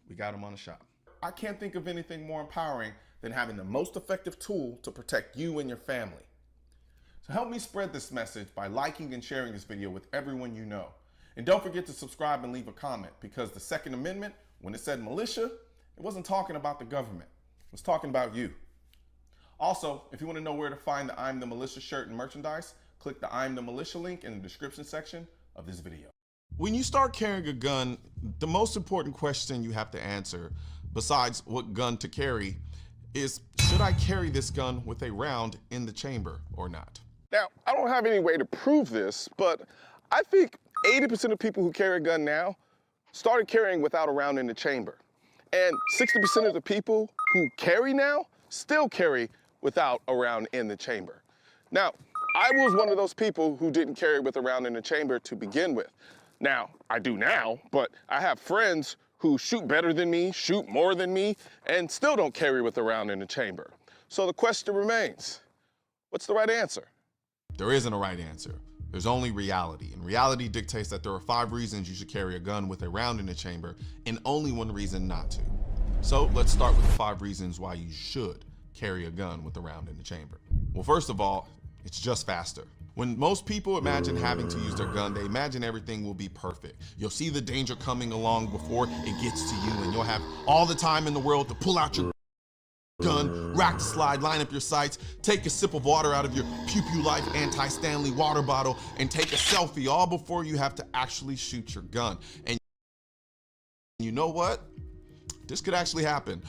We got them on the shop. I can't think of anything more empowering than having the most effective tool to protect you and your family. So help me spread this message by liking and sharing this video with everyone you know. And don't forget to subscribe and leave a comment, because the Second Amendment, when it said militia, it wasn't talking about the government. It was talking about you. Also, if you want to know where to find the I'm the Militia shirt and merchandise, click the I'm the Militia link in the description section of this video. When you start carrying a gun, the most important question you have to answer, besides what gun to carry, is should I carry this gun with a round in the chamber or not? Now, I don't have any way to prove this, but I think 80% of people who carry a gun now started carrying without a round in the chamber. And 60% of the people who carry now still carry without a round in the chamber. Now, I was one of those people who didn't carry with a round in the chamber to begin with. Now, I do now, but I have friends who shoot better than me, shoot more than me, and still don't carry with a round in the chamber. So the question remains, what's the right answer? There isn't a right answer. There's only reality, and reality dictates that there are 5 reasons you should carry a gun with a round in the chamber, and only 1 reason not to. So let's start with the 5 reasons why you should carry a gun with a round in the chamber. Well, first of all, it's just faster. When most people imagine having to use their gun, they imagine everything will be perfect. You'll see the danger coming along before it gets to you, and you'll have all the time in the world to pull out your gun, rack the slide, line up your sights, take a sip of water out of your Pew Pew Life anti-Stanley water bottle, and take a selfie all before you have to actually shoot your gun. And you know what? This could actually happen.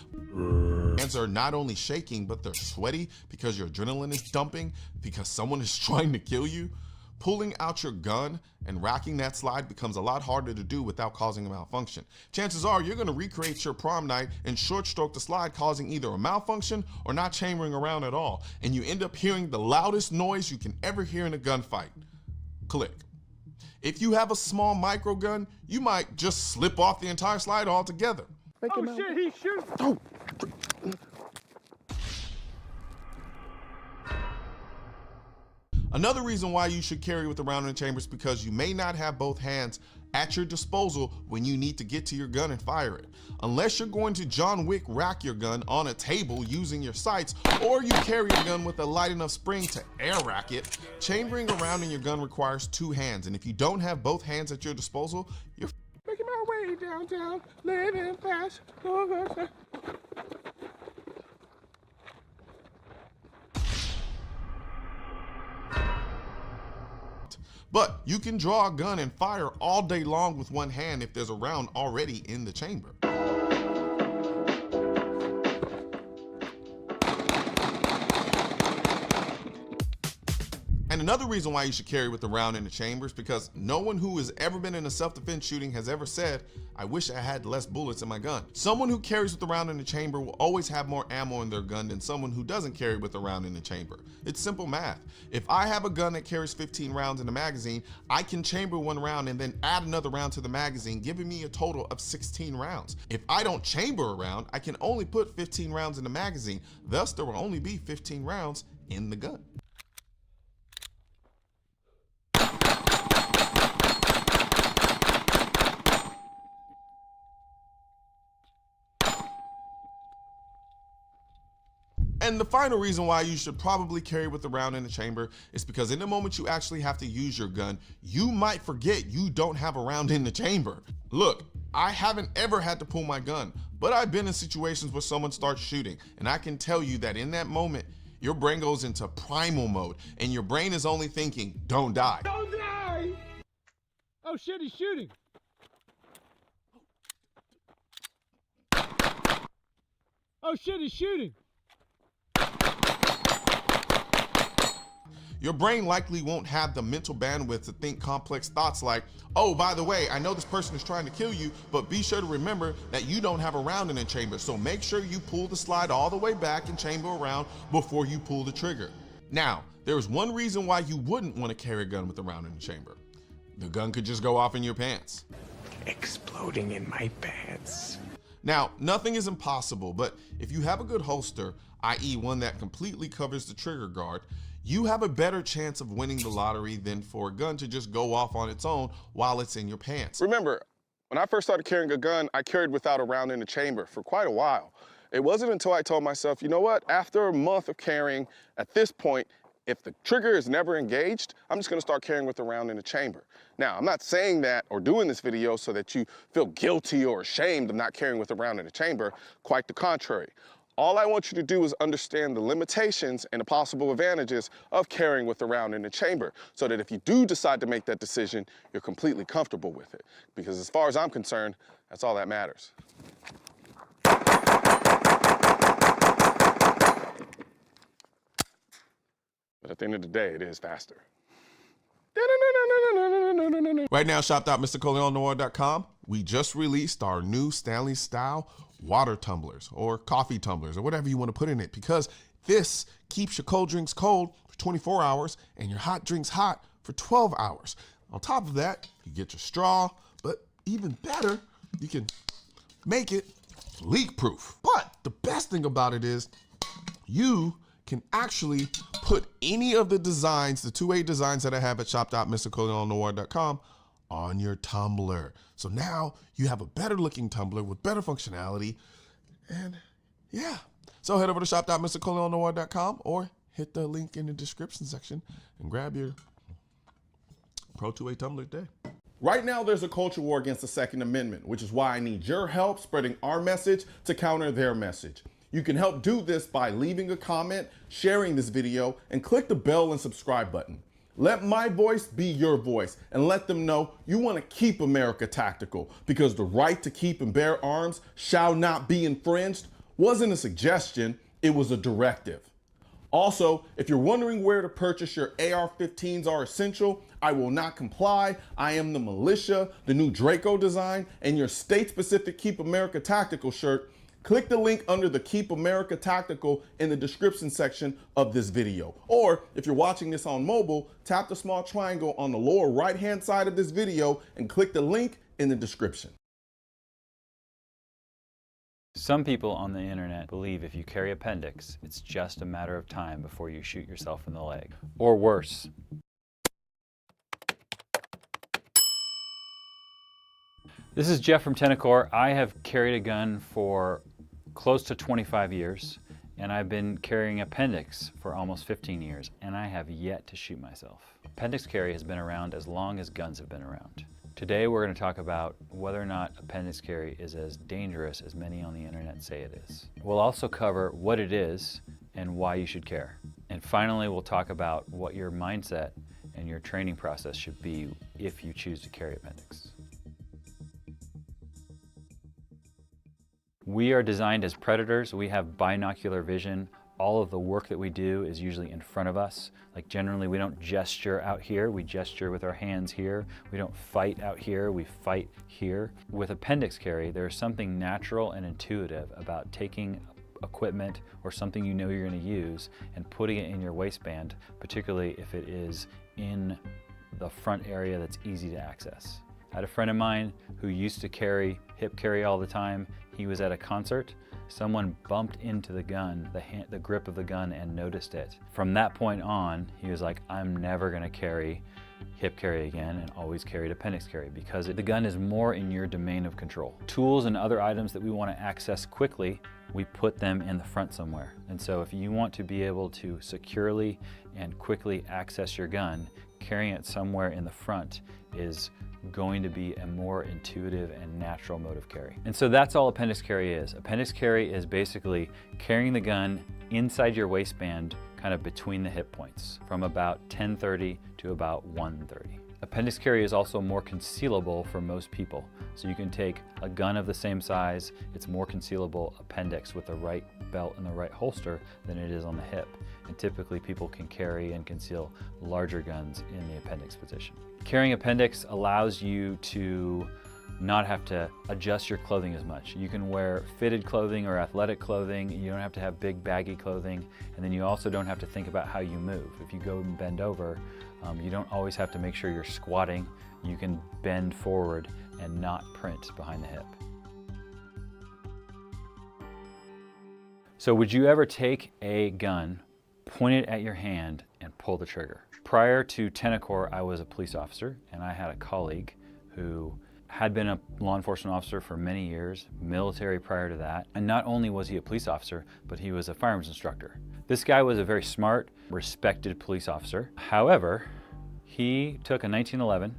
Hands are not only shaking, but they're sweaty because your adrenaline is dumping, because someone is trying to kill you. Pulling out your gun and racking that slide becomes a lot harder to do without causing a malfunction. Chances are you're gonna recreate your prom night and short stroke the slide, causing either a malfunction or not chambering around at all. And you end up hearing the loudest noise you can ever hear in a gunfight. Click. If you have a small micro gun, you might just slip off the entire slide altogether. Oh shit, he's shooting! Oh. Another reason why you should carry with a round in the chamber is because you may not have both hands at your disposal when you need to get to your gun and fire it. Unless you're going to John Wick rack your gun on a table using your sights, or you carry a gun with a light enough spring to air rack it, chambering a round in your gun requires 2 hands. And if you don't have both hands at your disposal, you're Making my way downtown, living fast. But you can draw a gun and fire all day long with 1 hand if there's a round already in the chamber. And another reason why you should carry with a round in the chamber is because no one who has ever been in a self-defense shooting has ever said, I wish I had less bullets in my gun. Someone who carries with a round in the chamber will always have more ammo in their gun than someone who doesn't carry with a round in the chamber. It's simple math. If I have a gun that carries 15 rounds in the magazine, I can chamber 1 round and then add another round to the magazine, giving me a total of 16 rounds. If I don't chamber a round, I can only put 15 rounds in the magazine. Thus, there will only be 15 rounds in the gun. And the final reason why you should probably carry with a round in the chamber is because in the moment you actually have to use your gun, you might forget you don't have a round in the chamber. Look, I haven't ever had to pull my gun, but I've been in situations where someone starts shooting, and I can tell you that in that moment, your brain goes into primal mode, and your brain is only thinking, don't die. Don't die! Oh shit, he's shooting! Oh shit, he's shooting! Your brain likely won't have the mental bandwidth to think complex thoughts like, oh, by the way, I know this person is trying to kill you, but be sure to remember that you don't have a round in the chamber, so make sure you pull the slide all the way back and chamber around before you pull the trigger. Now, there's one reason why you wouldn't want to carry a gun with a round in the chamber. The gun could just go off in your pants. Exploding in my pants. Now, nothing is impossible, but if you have a good holster, i.e. one that completely covers the trigger guard, you have a better chance of winning the lottery than for a gun to just go off on its own while it's in your pants. Remember, when I first started carrying a gun, I carried without a round in the chamber for quite a while. It wasn't until I told myself, you know what, after a month of carrying, at this point, if the trigger is never engaged, I'm just gonna start carrying with a round in the chamber. Now, I'm not saying that or doing this video so that you feel guilty or ashamed of not carrying with a round in the chamber, quite the contrary. All I want you to do is understand the limitations and the possible advantages of carrying with a round in the chamber, so that if you do decide to make that decision, you're completely comfortable with it. Because as far as I'm concerned, that's all that matters. But at the end of the day, it is faster. Right now, shop.mrcoleonnoir.com, we just released our new Stanley style water tumblers or coffee tumblers or whatever you want to put in it, because this keeps your cold drinks cold for 24 hours and your hot drinks hot for 12 hours. On top of that, you get your straw, but even better, you can make it leak proof. But the best thing about it is you can actually put any of the designs, the 2A designs that I have at shop.mrcoleonnoir.com on your tumbler. So now you have a better looking tumbler with better functionality. And yeah, so head over to shop.mrcoleonnoir.com or hit the link in the description section and grab your Pro 2A tumbler today. Right now, there's a culture war against the Second Amendment, which is why I need your help spreading our message to counter their message. You can help do this by leaving a comment, sharing this video, and click the bell and subscribe button. Let my voice be your voice, and let them know you want to keep America tactical, because the right to keep and bear arms shall not be infringed wasn't a suggestion, it was a directive. Also, if you're wondering where to purchase your AR-15s are essential, I will not comply. I am the militia, the new Draco design, and your state-specific Keep America Tactical shirt. Click the link under the Keep America Tactical in the description section of this video. Or if you're watching this on mobile, tap the small triangle on the lower right-hand side of this video and click the link in the description. Some people on the internet believe if you carry appendix, it's just a matter of time before you shoot yourself in the leg. Or worse. This is Jeff from Tenacor. I have carried a gun for close to 25 years, and I've been carrying appendix for almost 15 years, and I have yet to shoot myself. Appendix carry has been around as long as guns have been around. Today we're going to talk about whether or not appendix carry is as dangerous as many on the internet say it is. We'll also cover what it is and why you should care. And finally, we'll talk about what your mindset and your training process should be if you choose to carry appendix. We are designed as predators. We have binocular vision. All of the work that we do is usually in front of us. Like generally, we don't gesture out here. We gesture with our hands here. We don't fight out here. We fight here. With appendix carry, there's something natural and intuitive about taking equipment or something you know you're going to use and putting it in your waistband, particularly if it is in the front area that's easy to access. I had a friend of mine who used to carry hip carry all the time. He was at a concert. Someone bumped into the gun, the grip of the gun, and noticed it. From that point on, he was like, I'm never gonna carry hip carry again, and always carried appendix carry, because the gun is more in your domain of control. Tools and other items that we want to access quickly, we put them in the front somewhere. And so if you want to be able to securely and quickly access your gun, carrying it somewhere in the front is going to be a more intuitive and natural mode of carry. And so that's all appendix carry is. Appendix carry is basically carrying the gun inside your waistband, kind of between the hip points, from about 10:30 to about 1:30. Appendix carry is also more concealable for most people. So you can take a gun of the same size, it's more concealable appendix with the right belt and the right holster than it is on the hip. And typically people can carry and conceal larger guns in the appendix position. Carrying appendix allows you to not have to adjust your clothing as much. You can wear fitted clothing or athletic clothing. You don't have to have big baggy clothing. And then you also don't have to think about how you move. If you go and bend over, you don't always have to make sure you're squatting. You can bend forward and not print behind the hip. So would you ever take a gun, point it at your hand, and pull the trigger? Prior to Tenacor, I was a police officer, and I had a colleague who had been a law enforcement officer for many years, military prior to that. And not only was he a police officer, but he was a firearms instructor. This guy was a very smart, respected police officer. However, he took a 1911,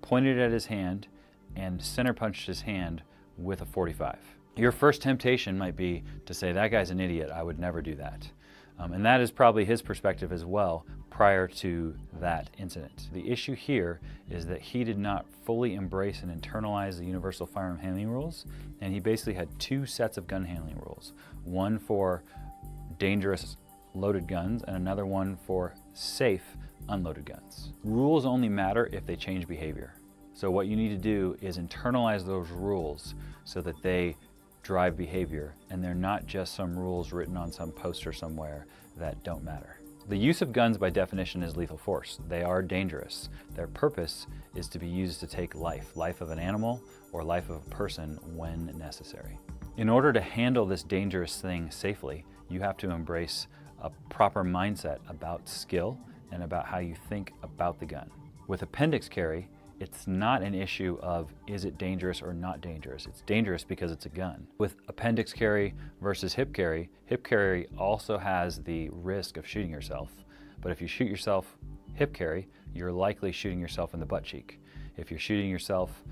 pointed it at his hand, and center punched his hand with a .45. Your first temptation might be to say, that guy's an idiot, I would never do that. And that is probably his perspective as well prior to that incident. The issue here is that he did not fully embrace and internalize the universal firearm handling rules, and he basically had two sets of gun handling rules. One for dangerous loaded guns and another one for safe unloaded guns. Rules only matter if they change behavior. So what you need to do is internalize those rules so that they drive behavior, and they're not just some rules written on some poster somewhere that don't matter. The use of guns by definition is lethal force. They are dangerous. Their purpose is to be used to take life of an animal or life of a person when necessary. In order to handle this dangerous thing safely, you have to embrace a proper mindset about skill and about how you think about the gun. With appendix carry, it's not an issue of is it dangerous or not dangerous. It's dangerous because it's a gun. With appendix carry versus hip carry also has the risk of shooting yourself. But if you shoot yourself hip carry, you're likely shooting yourself in the butt cheek. If you're shooting yourself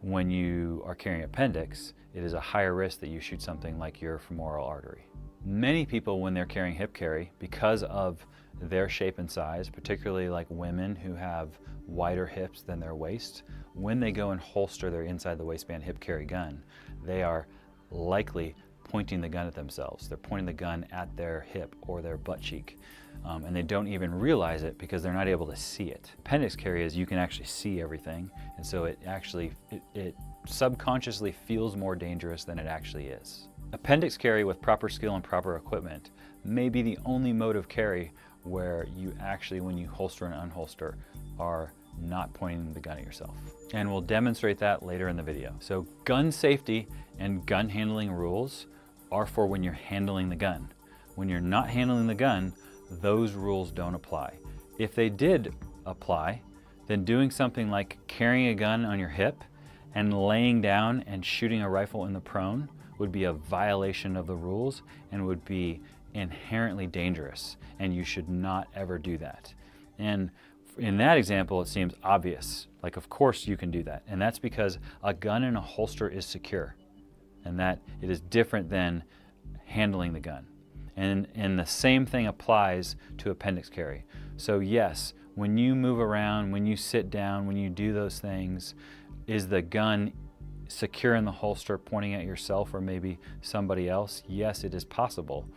when you are carrying appendix, it is a higher risk that you shoot something like your femoral artery. Many people, when they're carrying hip carry, because of their shape and size, particularly like women who have wider hips than their waist, when they go and holster their inside the waistband hip carry gun, they are likely pointing the gun at themselves. They're pointing the gun at their hip or their butt cheek, and they don't even realize it because they're not able to see it. Appendix carry is you can actually see everything, and so it subconsciously feels more dangerous than it actually is. Appendix carry with proper skill and proper equipment may be the only mode of carry where you actually, when you holster and unholster, are not pointing the gun at yourself. And we'll demonstrate that later in the video. So gun safety and gun handling rules are for when you're handling the gun. When you're not handling the gun, those rules don't apply. If they did apply, then doing something like carrying a gun on your hip and laying down and shooting a rifle in the prone would be a violation of the rules and would be inherently dangerous, and you should not ever do that. And in that example, it seems obvious, like of course you can do that, and that's because a gun in a holster is secure, and that it is different than handling the gun. And the same thing applies to appendix carry. So yes, when you move around, when you sit down, when you do those things, is the gun secure in the holster pointing at yourself or maybe somebody else? Yes, it is possible,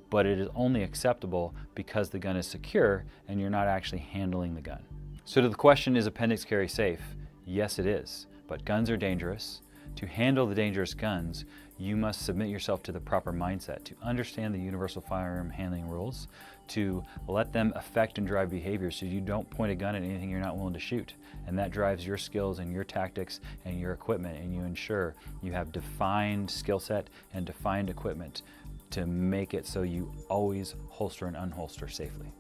but it is only acceptable because the gun is secure and you're not actually handling the gun. So to the question, is appendix carry safe? Yes, it is, but guns are dangerous. To handle the dangerous guns, you must submit yourself to the proper mindset, to understand the universal firearm handling rules, to let them affect and drive behavior so you don't point a gun at anything you're not willing to shoot. And that drives your skills and your tactics and your equipment, and you ensure you have defined skill set and defined equipment to make it so you always holster and unholster safely.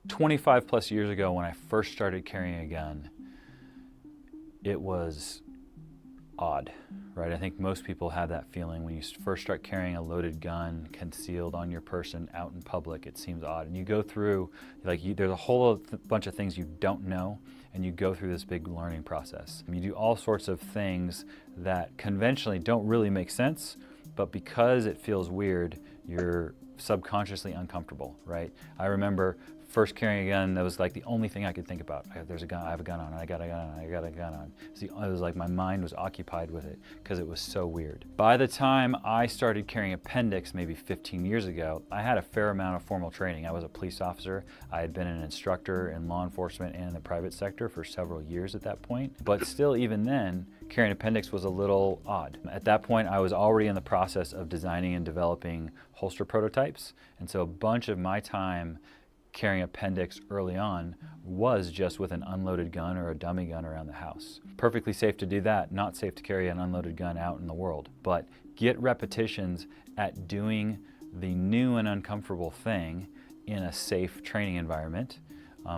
25 plus years ago, when I first started carrying a gun, it was odd, right? I think most people have that feeling when you first start carrying a loaded gun concealed on your person out in public. It seems odd, and you go through there's a whole bunch of things you don't know, and you go through this big learning process. You do all sorts of things that conventionally don't really make sense, but because it feels weird, you're subconsciously uncomfortable, right? I remember first carrying a gun, that was like the only thing I could think about. There's a gun, I have a gun on, I got a gun on, I got a gun on. It was like my mind was occupied with it because it was so weird. By the time I started carrying appendix maybe 15 years ago, I had a fair amount of formal training. I was a police officer. I had been an instructor in law enforcement and in the private sector for several years at that point. But still, even then, carrying appendix was a little odd. At that point, I was already in the process of designing and developing holster prototypes. And so a bunch of my time carrying appendix early on was just with an unloaded gun or a dummy gun around the house. Perfectly safe to do that, not safe to carry an unloaded gun out in the world. But get repetitions at doing the new and uncomfortable thing in a safe training environment,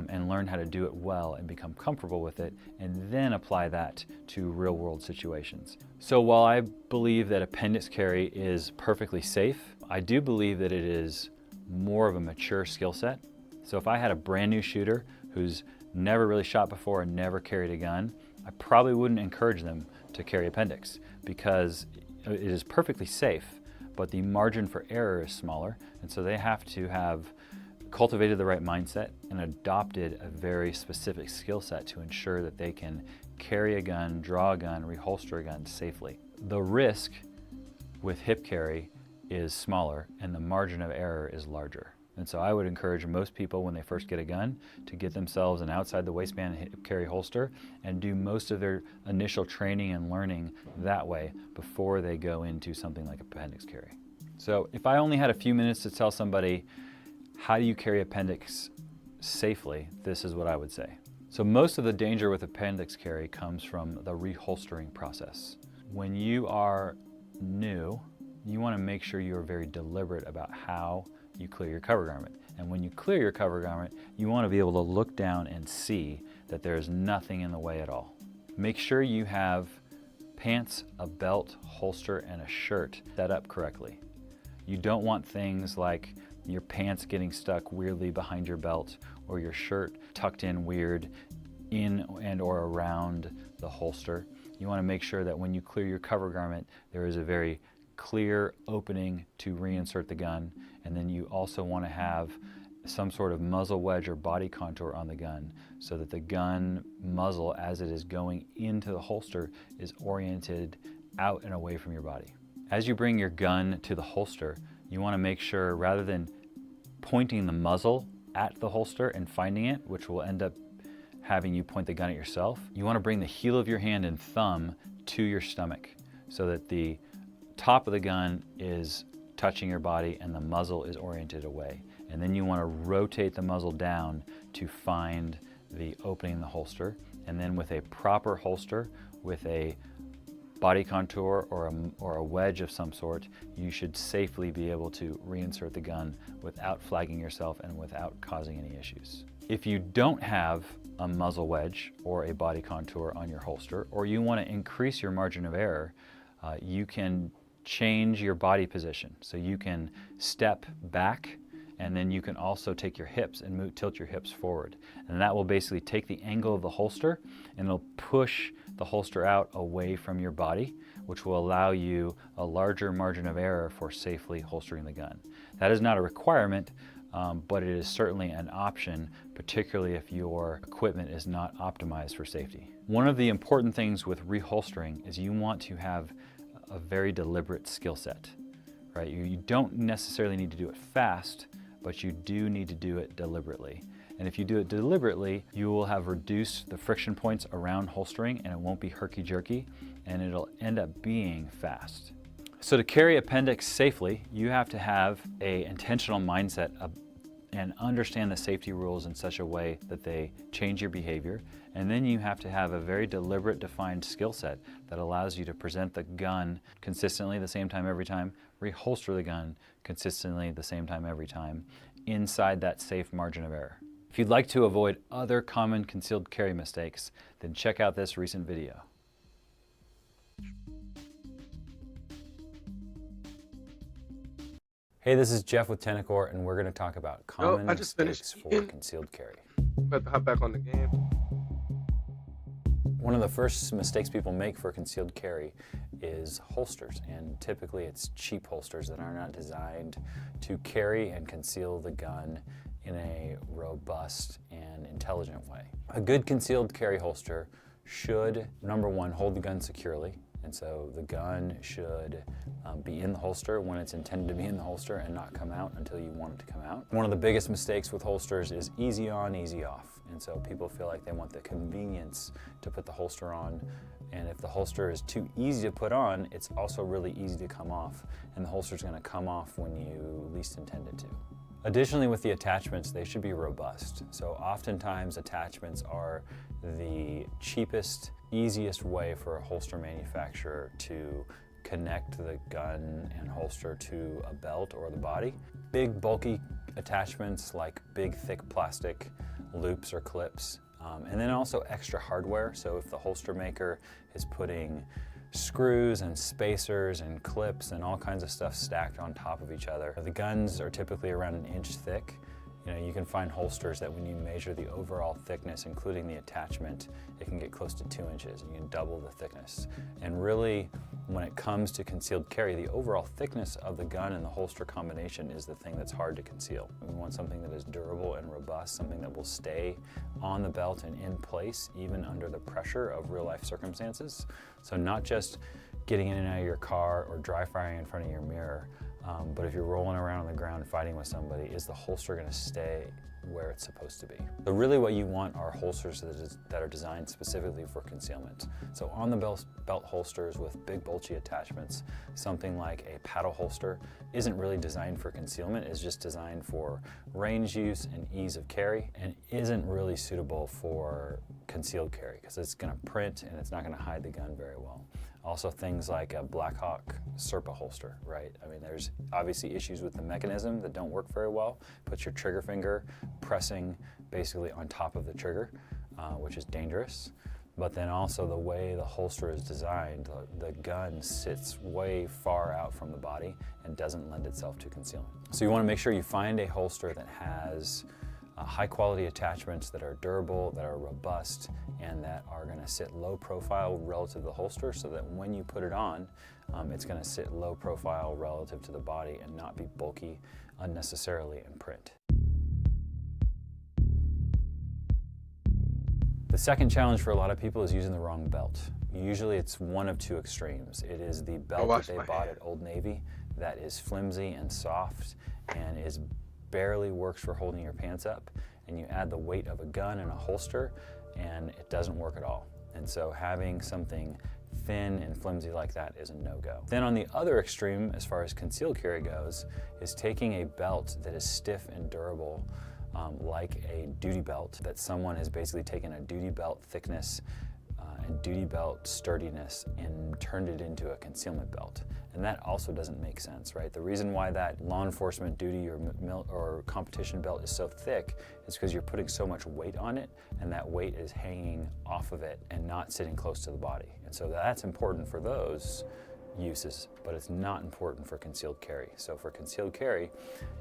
and learn how to do it well and become comfortable with it, and then apply that to real world situations. So while I believe that appendix carry is perfectly safe, I do believe that it is more of a mature skill set. So if I had a brand new shooter who's never really shot before and never carried a gun, I probably wouldn't encourage them to carry appendix because it is perfectly safe, but the margin for error is smaller, and so they have to have cultivated the right mindset and adopted a very specific skill set to ensure that they can carry a gun, draw a gun, reholster a gun safely. The risk with hip carry is smaller and the margin of error is larger. And so I would encourage most people when they first get a gun to get themselves an outside the waistband hip carry holster and do most of their initial training and learning that way before they go into something like appendix carry. So if I only had a few minutes to tell somebody how do you carry appendix safely, this is what I would say. So most of the danger with appendix carry comes from the reholstering process. When you are new, you want to make sure you are very deliberate about how you clear your cover garment. And when you clear your cover garment, you want to be able to look down and see that there is nothing in the way at all. Make sure you have pants, a belt, holster, and a shirt set up correctly. You don't want things like your pants getting stuck weirdly behind your belt or your shirt tucked in weird in and or around the holster. You want to make sure that when you clear your cover garment, there is a very clear opening to reinsert the gun, and then you also want to have some sort of muzzle wedge or body contour on the gun so that the gun muzzle, as it is going into the holster, is oriented out and away from your body. As you bring your gun to the holster, you want to make sure, rather than pointing the muzzle at the holster and finding it, which will end up having you point the gun at yourself, you want to bring the heel of your hand and thumb to your stomach so that the top of the gun is touching your body and the muzzle is oriented away. And then you want to rotate the muzzle down to find the opening in the holster. And then with a proper holster, with a body contour or a wedge of some sort, you should safely be able to reinsert the gun without flagging yourself and without causing any issues. If you don't have a muzzle wedge or a body contour on your holster, or you want to increase your margin of error, you can change your body position. So you can step back, and then you can also take your hips and tilt your hips forward. And that will basically take the angle of the holster and it'll push the holster out away from your body, which will allow you a larger margin of error for safely holstering the gun. That is not a requirement, but it is certainly an option, particularly if your equipment is not optimized for safety. One of the important things with reholstering is you want to have a very deliberate skill set, right? You don't necessarily need to do it fast, but you do need to do it deliberately. And if you do it deliberately, you will have reduced the friction points around holstering and it won't be herky-jerky and it'll end up being fast. So to carry appendix safely, you have to have an intentional mindset and understand the safety rules in such a way that they change your behavior. And then you have to have a very deliberate, defined skill set that allows you to present the gun consistently the same time every time, reholster the gun consistently the same time every time, inside that safe margin of error. If you'd like to avoid other common concealed carry mistakes, then check out this recent video. Hey, this is Jeff with Tenacor, and we're going to talk about common mistakes for concealed carry. About to hop back on the game. One of the first mistakes people make for concealed carry is holsters, and typically it's cheap holsters that are not designed to carry and conceal the gun in a robust and intelligent way. A good concealed carry holster should, number one, hold the gun securely. And so the gun should be in the holster when it's intended to be in the holster and not come out until you want it to come out. One of the biggest mistakes with holsters is easy on, easy off. And so people feel like they want the convenience to put the holster on. And if the holster is too easy to put on, it's also really easy to come off. And the holster is going to come off when you least intend it to. Additionally, with the attachments, they should be robust. So oftentimes attachments are the cheapest, easiest way for a holster manufacturer to connect the gun and holster to a belt or the body. Big bulky attachments like big thick plastic loops or clips, and then also extra hardware. So if the holster maker is putting screws and spacers and clips and all kinds of stuff stacked on top of each other. The guns are typically around 1 inch thick. You know, you can find holsters that when you measure the overall thickness, including the attachment, it can get close to 2 inches, and you can double the thickness. And really, when it comes to concealed carry, the overall thickness of the gun and the holster combination is the thing that's hard to conceal. We want something that is durable and robust, something that will stay on the belt and in place even under the pressure of real life circumstances. So not just getting in and out of your car or dry firing in front of your mirror, but if you're rolling around on the ground fighting with somebody, is the holster going to stay where it's supposed to be? So really what you want are holsters that are designed specifically for concealment. So on the belt holsters with big bulgy attachments, something like a paddle holster isn't really designed for concealment, it's just designed for range use and ease of carry, and isn't really suitable for concealed carry because it's going to print and it's not going to hide the gun very well. Also things like a Blackhawk Serpa holster, right? I mean, there's obviously issues with the mechanism that don't work very well. Puts your trigger finger pressing basically on top of the trigger, which is dangerous. But then also the way the holster is designed, the gun sits way far out from the body and doesn't lend itself to concealment. So you want to make sure you find a holster that has high quality attachments that are durable, that are robust, and that are going to sit low profile relative to the holster so that when you put it on, it's going to sit low profile relative to the body and not be bulky unnecessarily in print. The second challenge for a lot of people is using the wrong belt. Usually it's one of two extremes. It is the belt that they bought at Old Navy that is flimsy and soft and is barely works for holding your pants up, and you add the weight of a gun and a holster and it doesn't work at all. And so having something thin and flimsy like that is a no-go. Then on the other extreme, as far as concealed carry goes, is taking a belt that is stiff and durable, like a duty belt, that someone has basically taken a duty belt thickness and duty belt sturdiness and turned it into a concealment belt. And that also doesn't make sense, right? The reason why that law enforcement duty or competition belt is so thick is because you're putting so much weight on it, and that weight is hanging off of it and not sitting close to the body. And so that's important for those uses, but it's not important for concealed carry. So for concealed carry,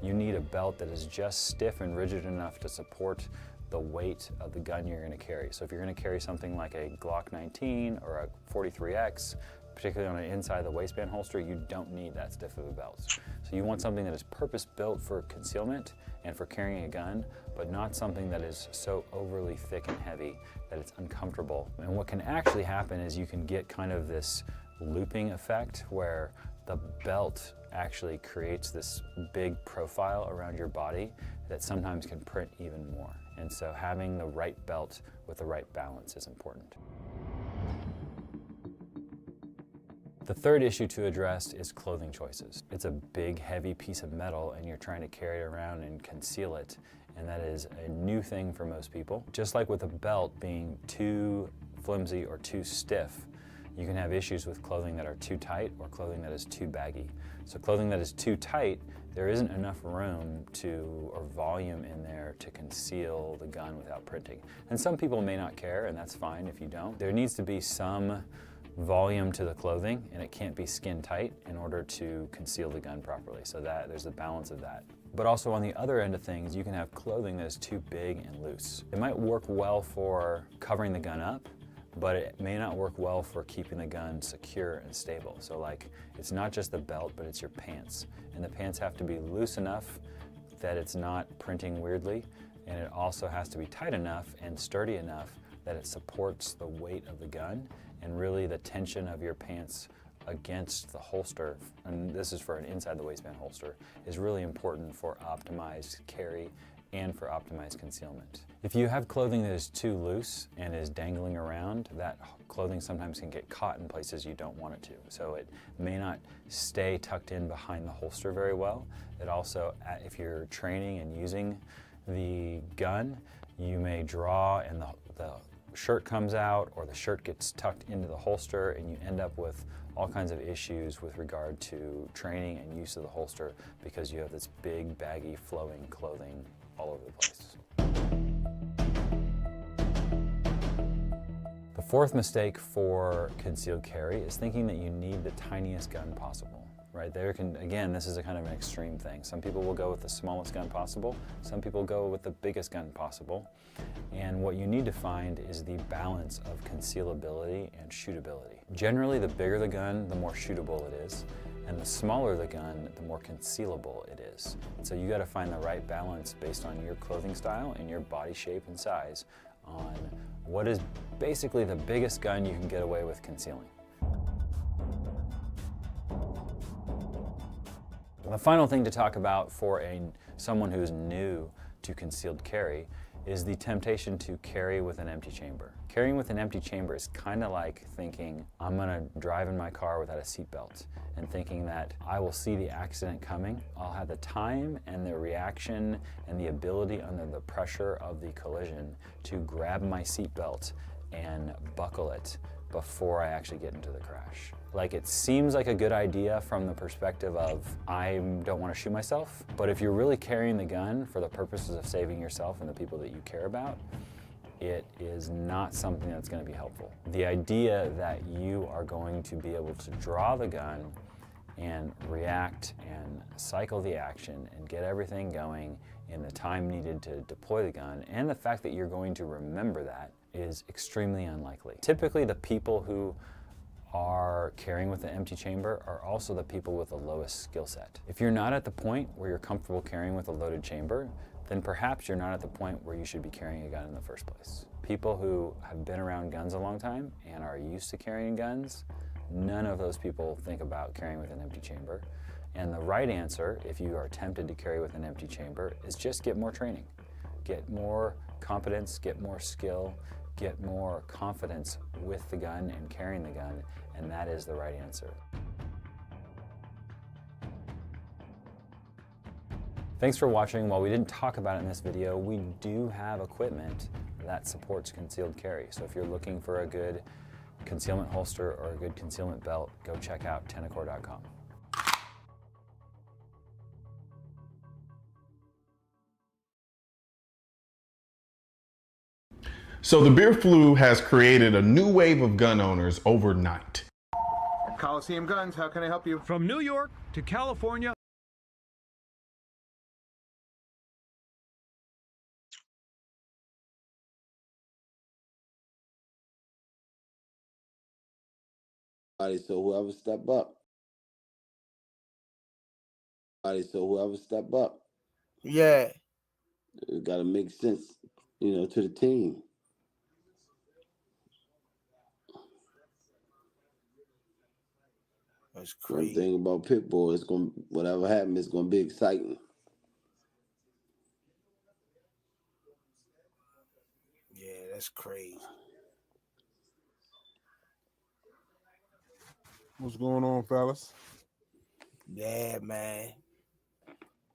you need a belt that is just stiff and rigid enough to support the weight of the gun you're going to carry. So if you're going to carry something like a Glock 19 or a 43X, particularly on an inside the waistband holster, you don't need that stiff of a belt. So you want something that is purpose-built for concealment and for carrying a gun, but not something that is so overly thick and heavy that it's uncomfortable. And what can actually happen is you can get kind of this looping effect where the belt actually creates this big profile around your body that sometimes can print even more. And so having the right belt with the right balance is important. The third issue to address is clothing choices. It's a big, heavy piece of metal and you're trying to carry it around and conceal it, and that is a new thing for most people. Just like with a belt being too flimsy or too stiff, you can have issues with clothing that are too tight or clothing that is too baggy. So clothing that is too tight, there isn't enough room or volume in there to conceal the gun without printing. And some people may not care, and that's fine if you don't. There needs to be some volume to the clothing, and it can't be skin tight in order to conceal the gun properly. So that there's a balance of that. But also on the other end of things, you can have clothing that is too big and loose. It might work well for covering the gun up, but it may not work well for keeping the gun secure and stable. So like, it's not just the belt, but it's your pants. And the pants have to be loose enough that it's not printing weirdly, and it also has to be tight enough and sturdy enough that it supports the weight of the gun and really the tension of your pants against the holster, and this is for an inside the waistband holster, is really important for optimized carry and for optimized concealment. If you have clothing that is too loose and is dangling around, that clothing sometimes can get caught in places you don't want it to. So it may not stay tucked in behind the holster very well. It also, if you're training and using the gun, you may draw and the shirt comes out, or the shirt gets tucked into the holster, and you end up with all kinds of issues with regard to training and use of the holster because you have this big, baggy, flowing clothing all over the place. The fourth mistake for concealed carry is thinking that you need the tiniest gun possible, right? Again, this is a kind of an extreme thing. Some people will go with the smallest gun possible. Some people go with the biggest gun possible. And what you need to find is the balance of concealability and shootability. Generally, the bigger the gun, the more shootable it is. And the smaller the gun, the more concealable it is. And so you got to find the right balance based on your clothing style and your body shape and size on what is basically the biggest gun you can get away with concealing. The final thing to talk about for someone who's new to concealed carry is the temptation to carry with an empty chamber. Carrying with an empty chamber is kind of like thinking, I'm gonna drive in my car without a seatbelt, and thinking that I will see the accident coming. I'll have the time and the reaction and the ability under the pressure of the collision to grab my seatbelt and buckle it before I actually get into the crash. Like, it seems like a good idea from the perspective of, I don't want to shoot myself, but if you're really carrying the gun for the purposes of saving yourself and the people that you care about, it is not something that's going to be helpful. The idea that you are going to be able to draw the gun and react and cycle the action and get everything going in the time needed to deploy the gun, and the fact that you're going to remember that, is extremely unlikely. Typically, the people who are carrying with an empty chamber are also the people with the lowest skill set. If you're not at the point where you're comfortable carrying with a loaded chamber, then perhaps you're not at the point where you should be carrying a gun in the first place. People who have been around guns a long time and are used to carrying guns, none of those people think about carrying with an empty chamber. And the right answer, if you are tempted to carry with an empty chamber, is just get more training. Get more competence, get more skill, get more confidence with the gun and carrying the gun, and that is the right answer. Thanks for watching. While we didn't talk about it in this video, we do have equipment that supports concealed carry. So if you're looking for a good concealment holster or a good concealment belt, go check out tenacor.com. So the beer flu has created a new wave of gun owners overnight. Coliseum Guns, how can I help you? From New York to California. So whoever step up. So whoever step up. Yeah. It got to make sense, to the team. That's crazy. One thing about Pitbull, whatever happens, it's gonna be exciting. Yeah, that's crazy. What's going on, fellas? Yeah, man.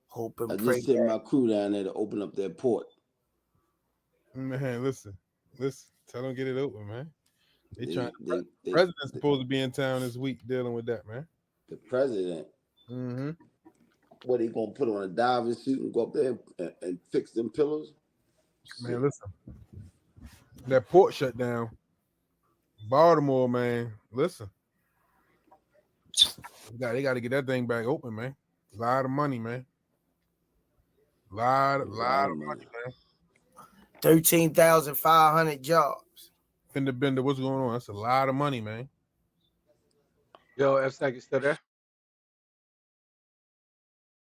Hope and I pray. just sent my crew down there to open up their port. Man, listen. Tell them get it open, man. The They president's supposed to be in town this week dealing with that, man. The president. Mm-hmm. What, he gonna put on a diving suit and go up there and fix them pillows? Man, listen. That port shut down. Baltimore, man. Listen. They got to get that thing back open, man. A lot of money, man. Lot of money, man. 13,500 jobs. Fender Bender, what's going on? That's a lot of money, man. Yo, F-Stack, you still there?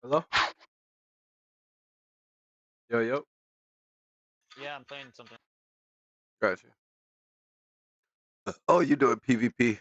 Hello? Yo. Yeah, I'm playing something. Gotcha. Oh, you doing PvP?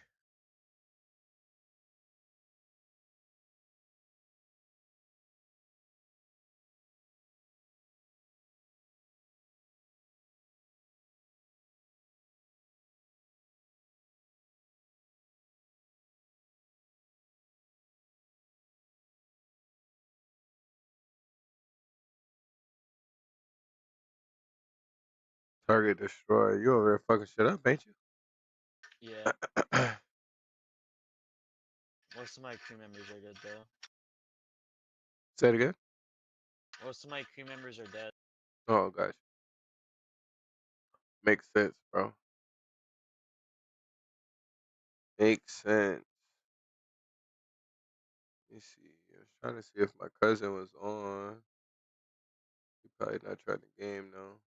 Target destroy. You over there fucking shit up, ain't you? Yeah. Most of my crew members are dead, though. Say it again. Most of my crew members are dead. Oh, gosh. Makes sense, bro. Makes sense. trying to see if my cousin was on. He probably not trying to game though.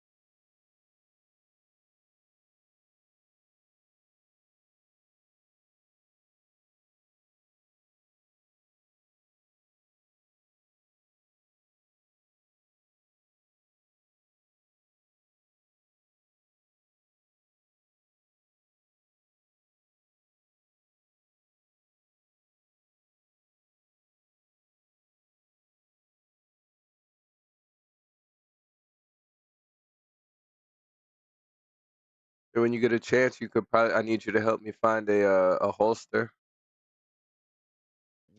And when you get a chance, you could probably. I need you to help me find a holster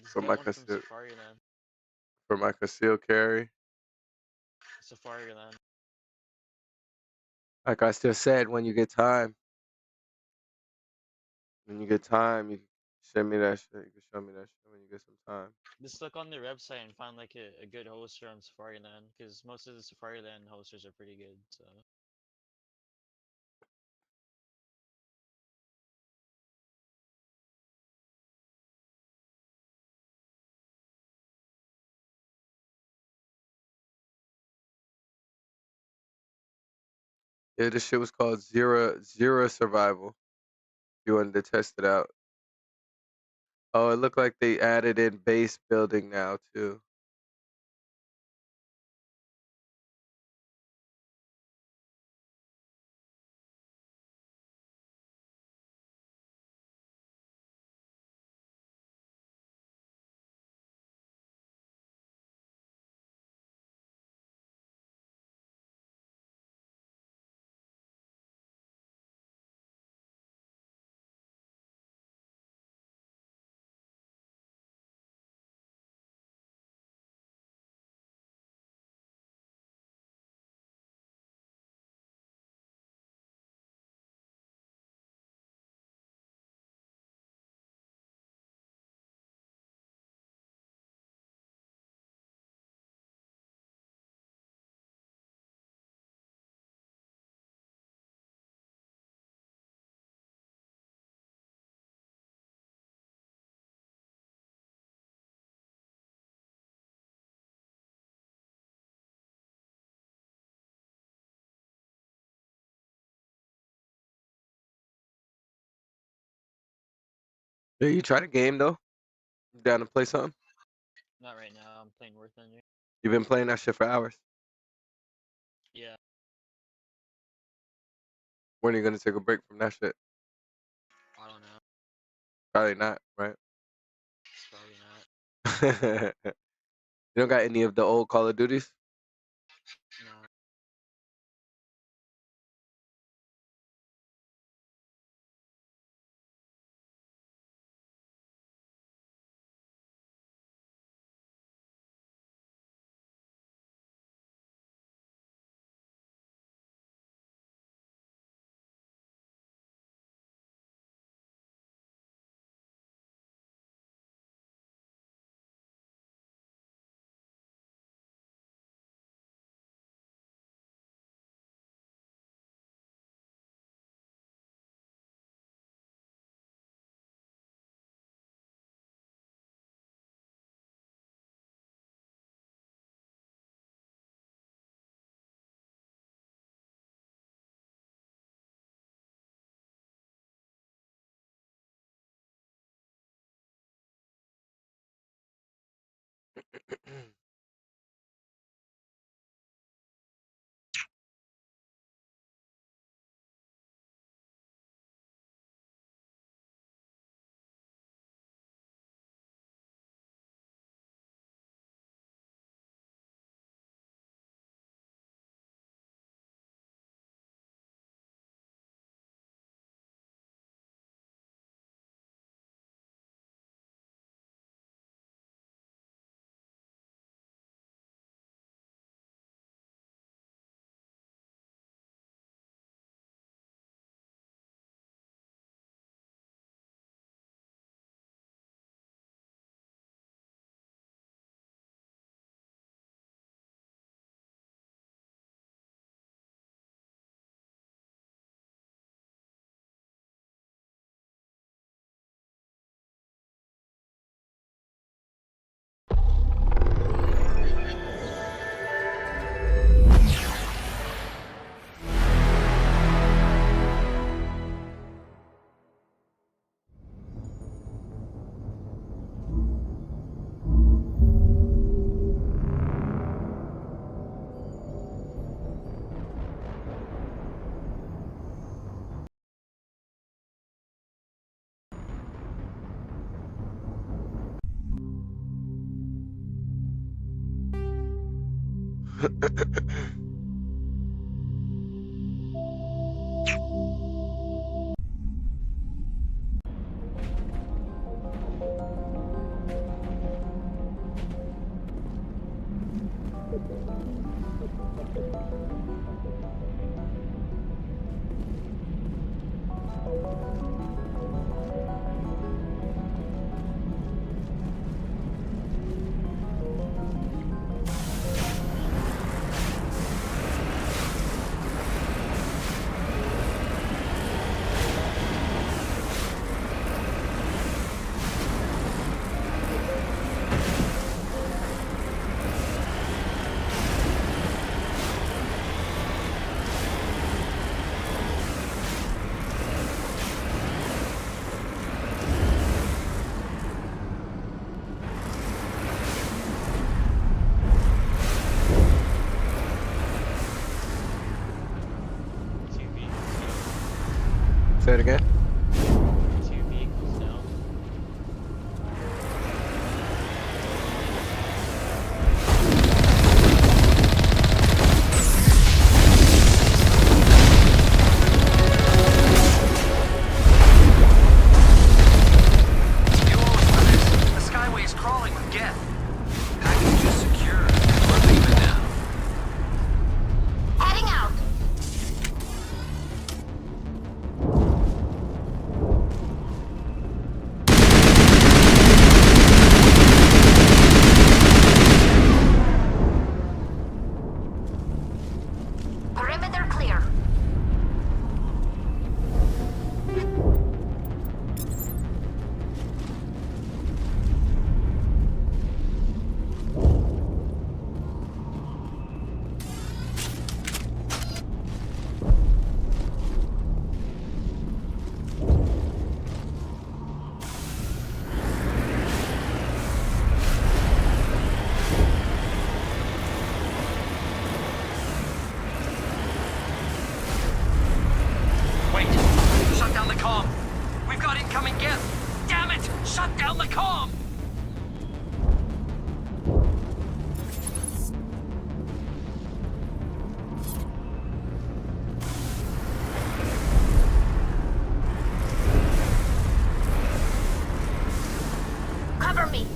Just for get my one from conceal Safari then. carry. Safari then. Like I still said, when you get time, you can send me that shit. You can show me that shit when you get some time. Just look on their website and find like a good hoster on Safari Land, because most of the Safari Land hosters are pretty good. So Yeah, this shit was called Zero Survival. You wanted to test it out. Oh, it looked like they added in base building now too. Yeah, you try the game though. You down to play something? not right now. I'm playing Worth Ender. You've been playing that shit for hours. Yeah. When are you gonna take a break from that shit? I don't know. Probably not, right? Probably not. You don't got any of the old Call of Duties? No. Say it again. 2 vehicles now. You owe us for this. The Skyway is crawling with Geth. Package is secure. We're leaving now. Heading out. Perimeter clear. Wait. Shut down the comm. We've got incoming Geth. Damn it! Shut down the comm! Cover me.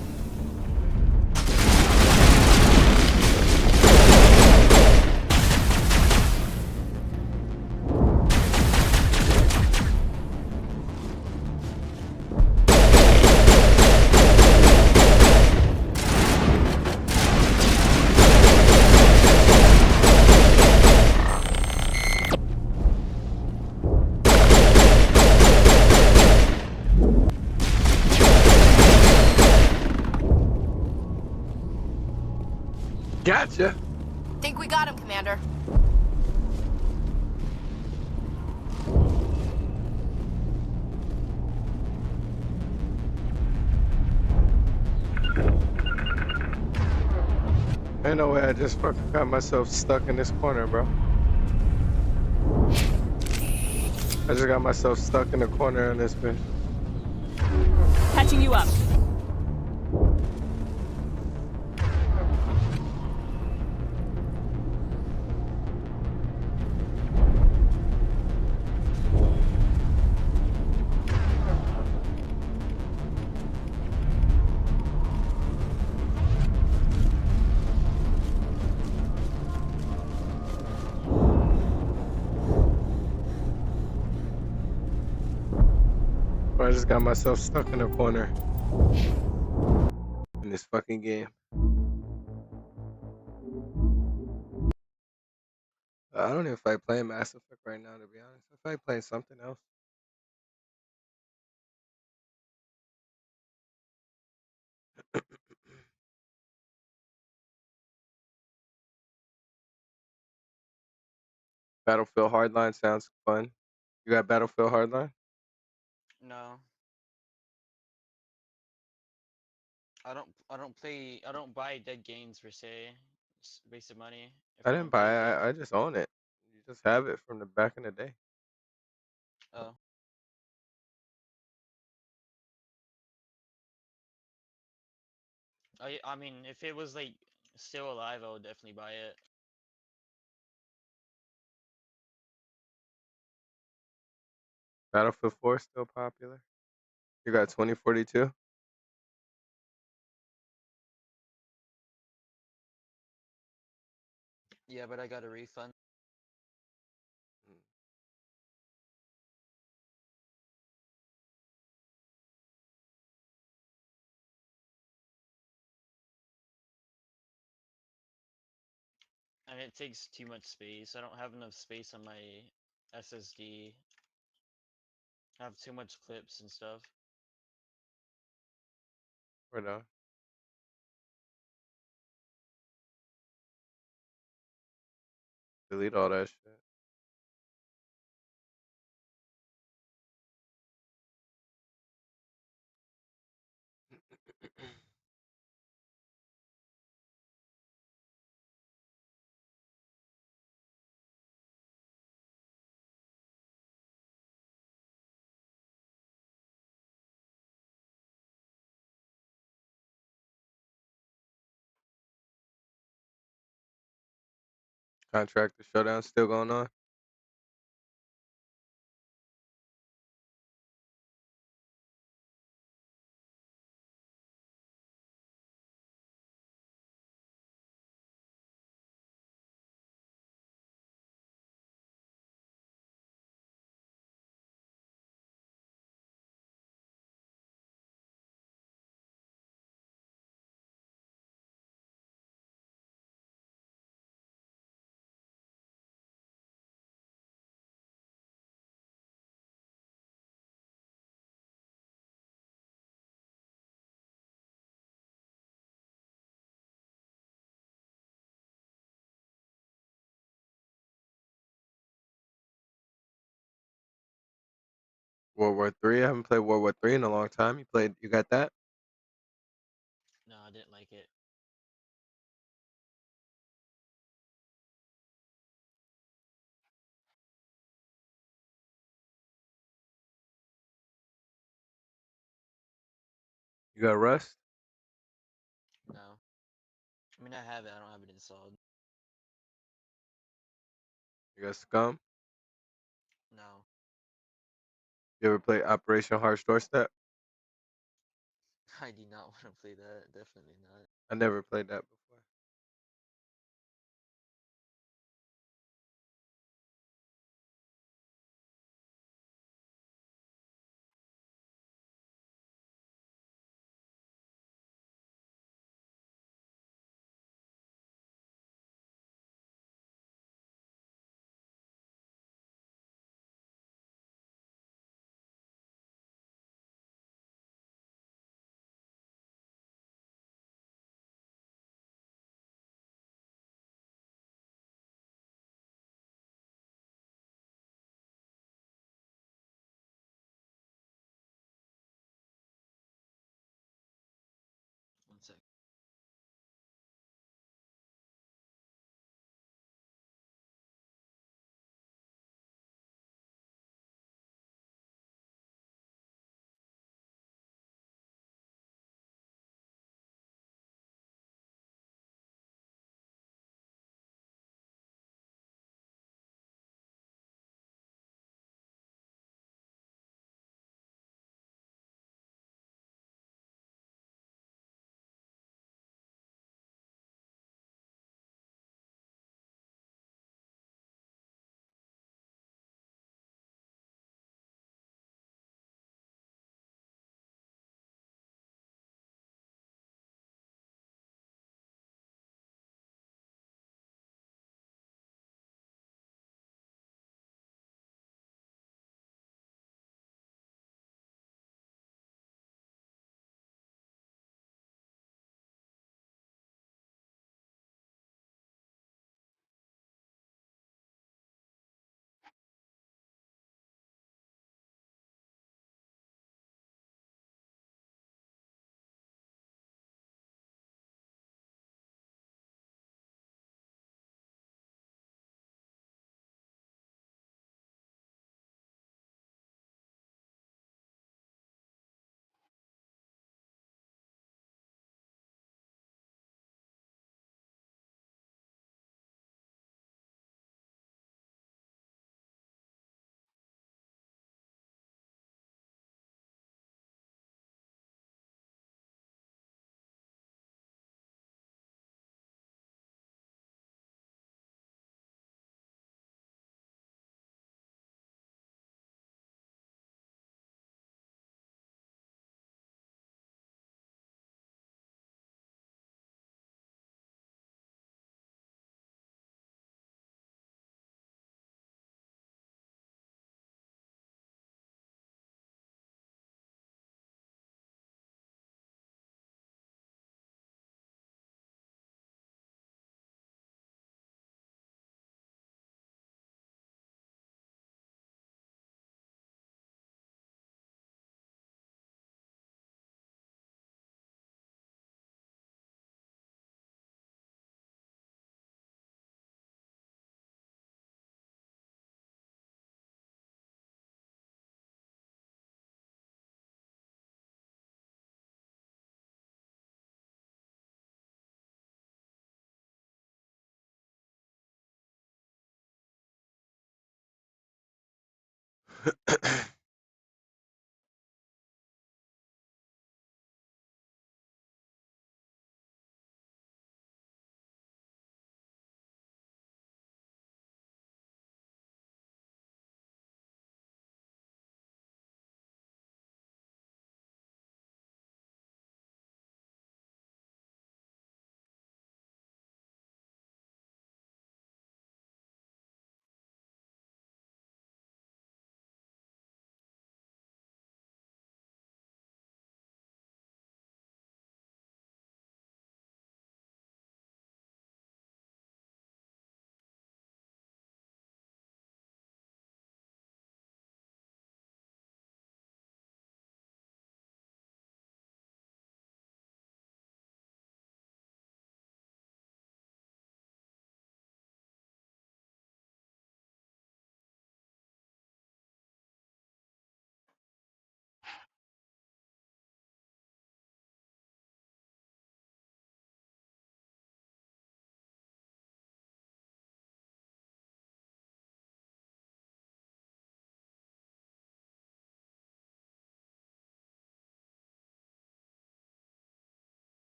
Gotcha. Think we got him, Commander. Ain't no way I just fucking got myself stuck in this corner, bro. I just got myself stuck in the corner on this bitch. Patching you up. I just got myself stuck in a corner in this fucking game. I don't know if I play Mass Effect right now, to be honest. If I play something else. Battlefield Hardline sounds fun. You got Battlefield Hardline? No. I don't buy dead games per se. It's a waste of money if I I didn't don't play buy the game. it. I just own it. You just have it from the back in the day. Oh. I mean, if it was like still alive, I would definitely buy it. Battlefield 4 still popular. You got 2042. Yeah, but I got a refund. And it takes too much space. I don't have enough space on my SSD. I have too much clips and stuff. Right on. Delete all that shit. Contractor shutdown still going on. World War Three. I haven't played World War Three in a long time. You played? You got that? No, I didn't like it. You got Rust? No. I mean, I have it. I don't have it installed. You got Scum? No. You ever play Operation Harsh Doorstep? I do not want to play that. Definitely not. I never played that before. One sec.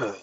I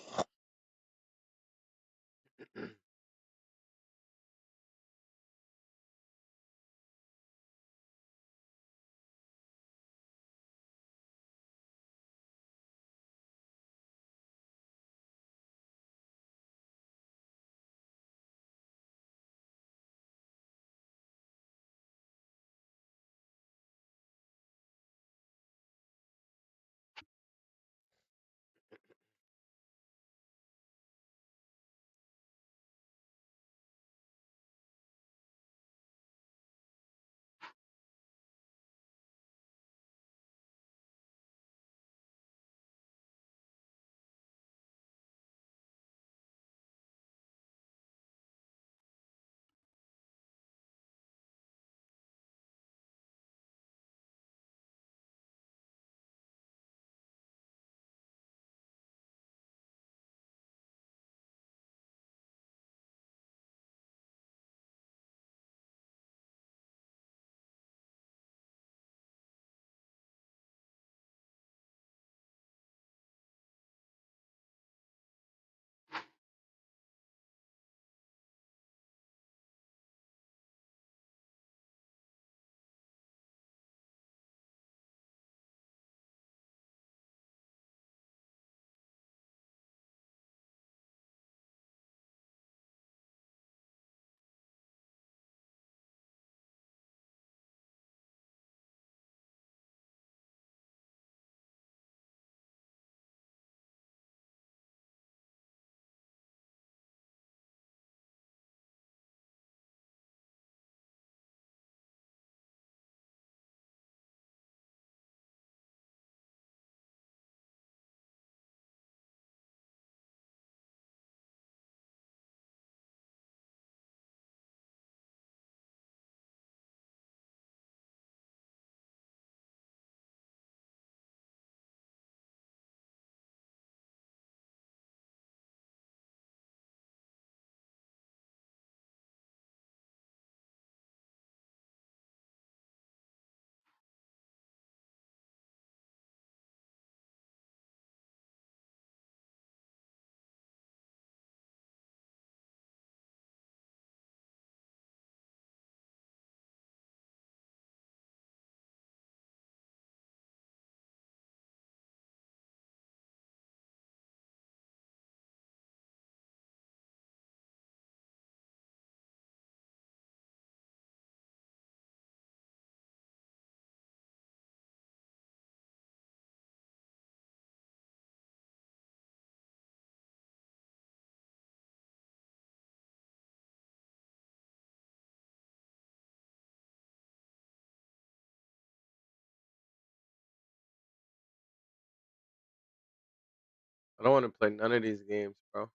don't want to play none of these games, bro.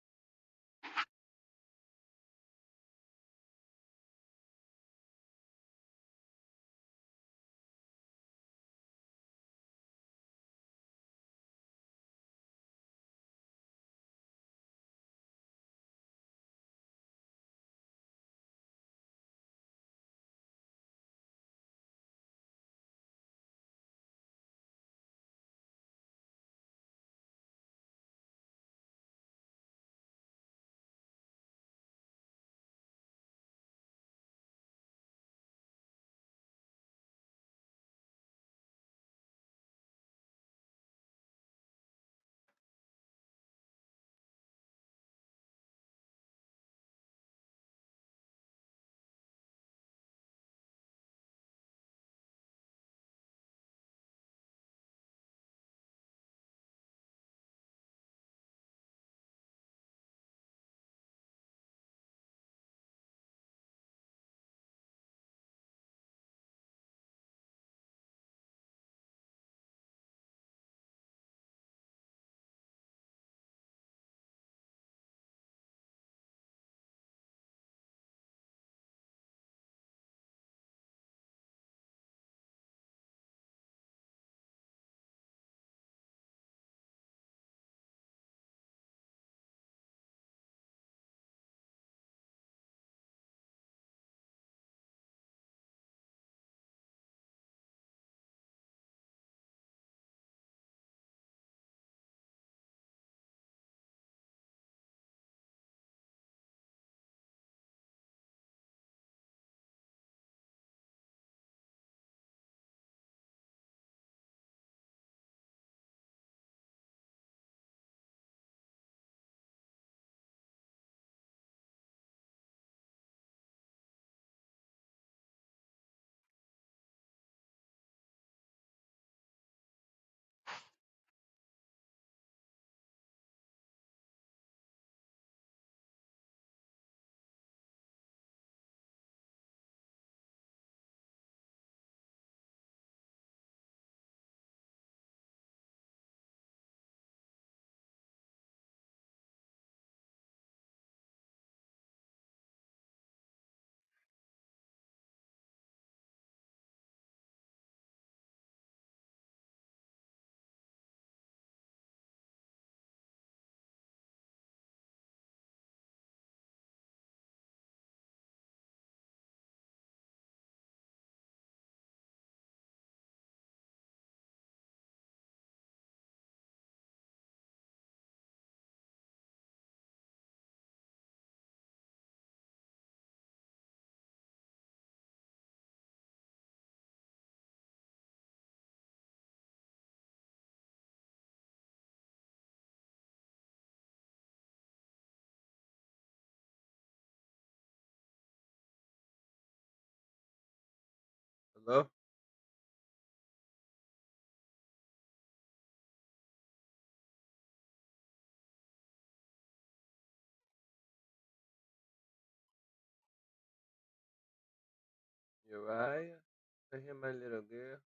Hello? Uriah? I hear my little girl.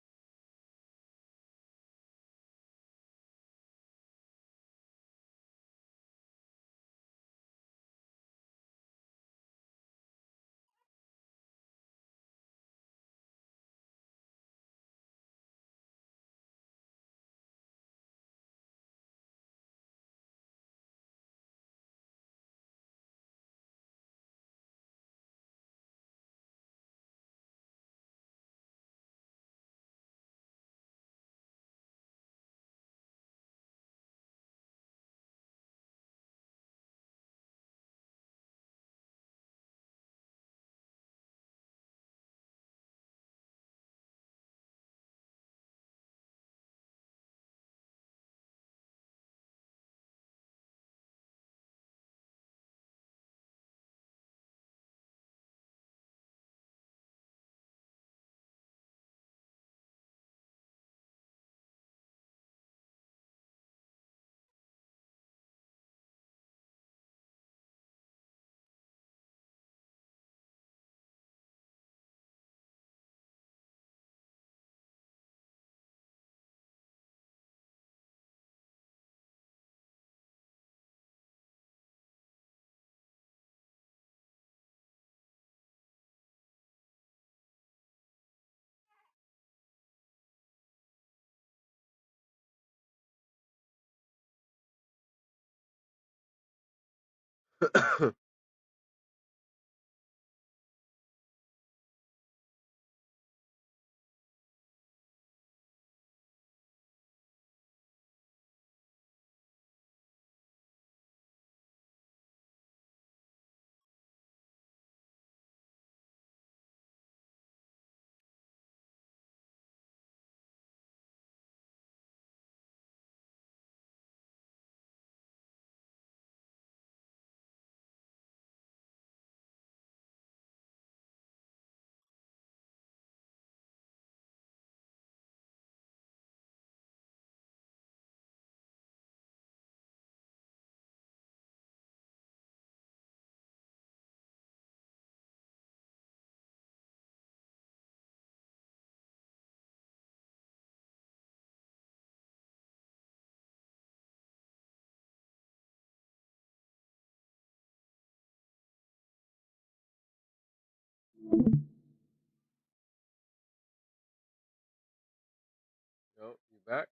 Yo, you back?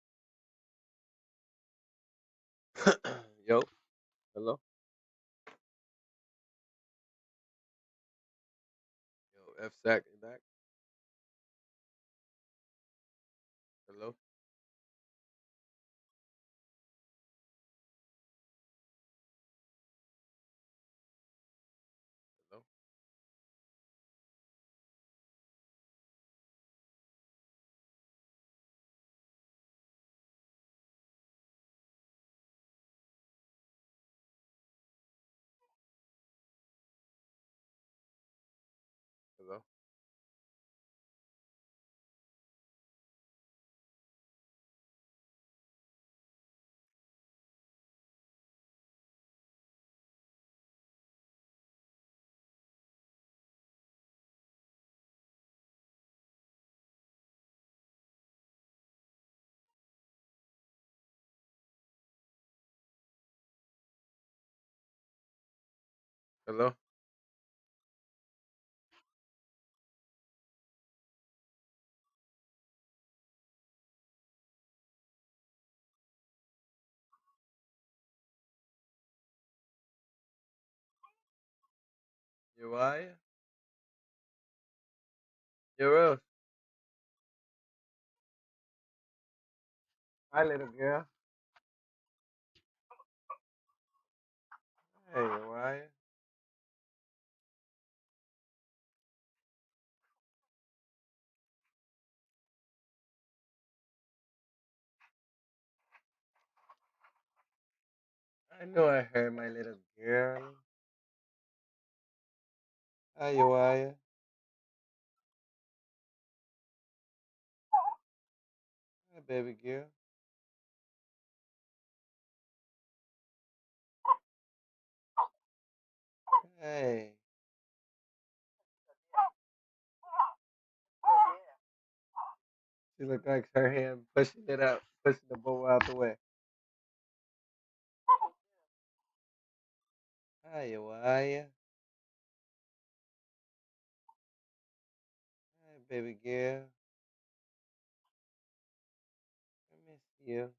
Yo, hello? Yo, F-Sack, you back? Hello? Hello? Hello? Hello? Uriah? Uriah? Hi, little girl. Hey, Uriah. I know I heard my little girl. Hi, Uriah. baby girl. Hey. She look like her hand pushing it out, pushing the bowl out the way. Hi, Waya. Hi, baby girl. I miss you.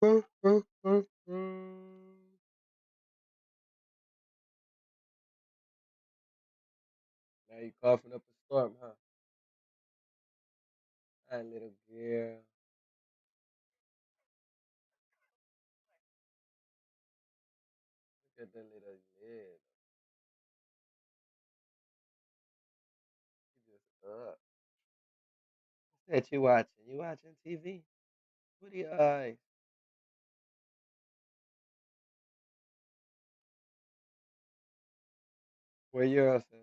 Now you coughing up a storm, huh? Hi, little girl. Look at that little lid. She just up. What's that you watching? You watching TV? What are your eyes? Where yours at?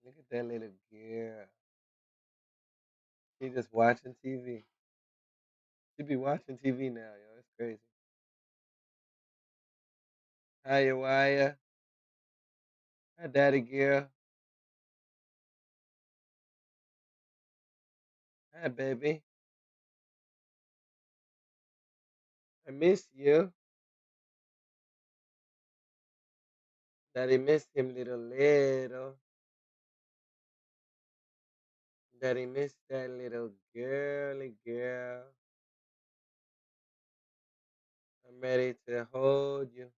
Look at that little girl. She just watching TV. She be watching TV now, yo. It's crazy. Hi, Waya. Hi, daddy girl. Hi, baby. I miss you. Daddy miss him little. Daddy miss that little girly girl. I'm ready to hold you.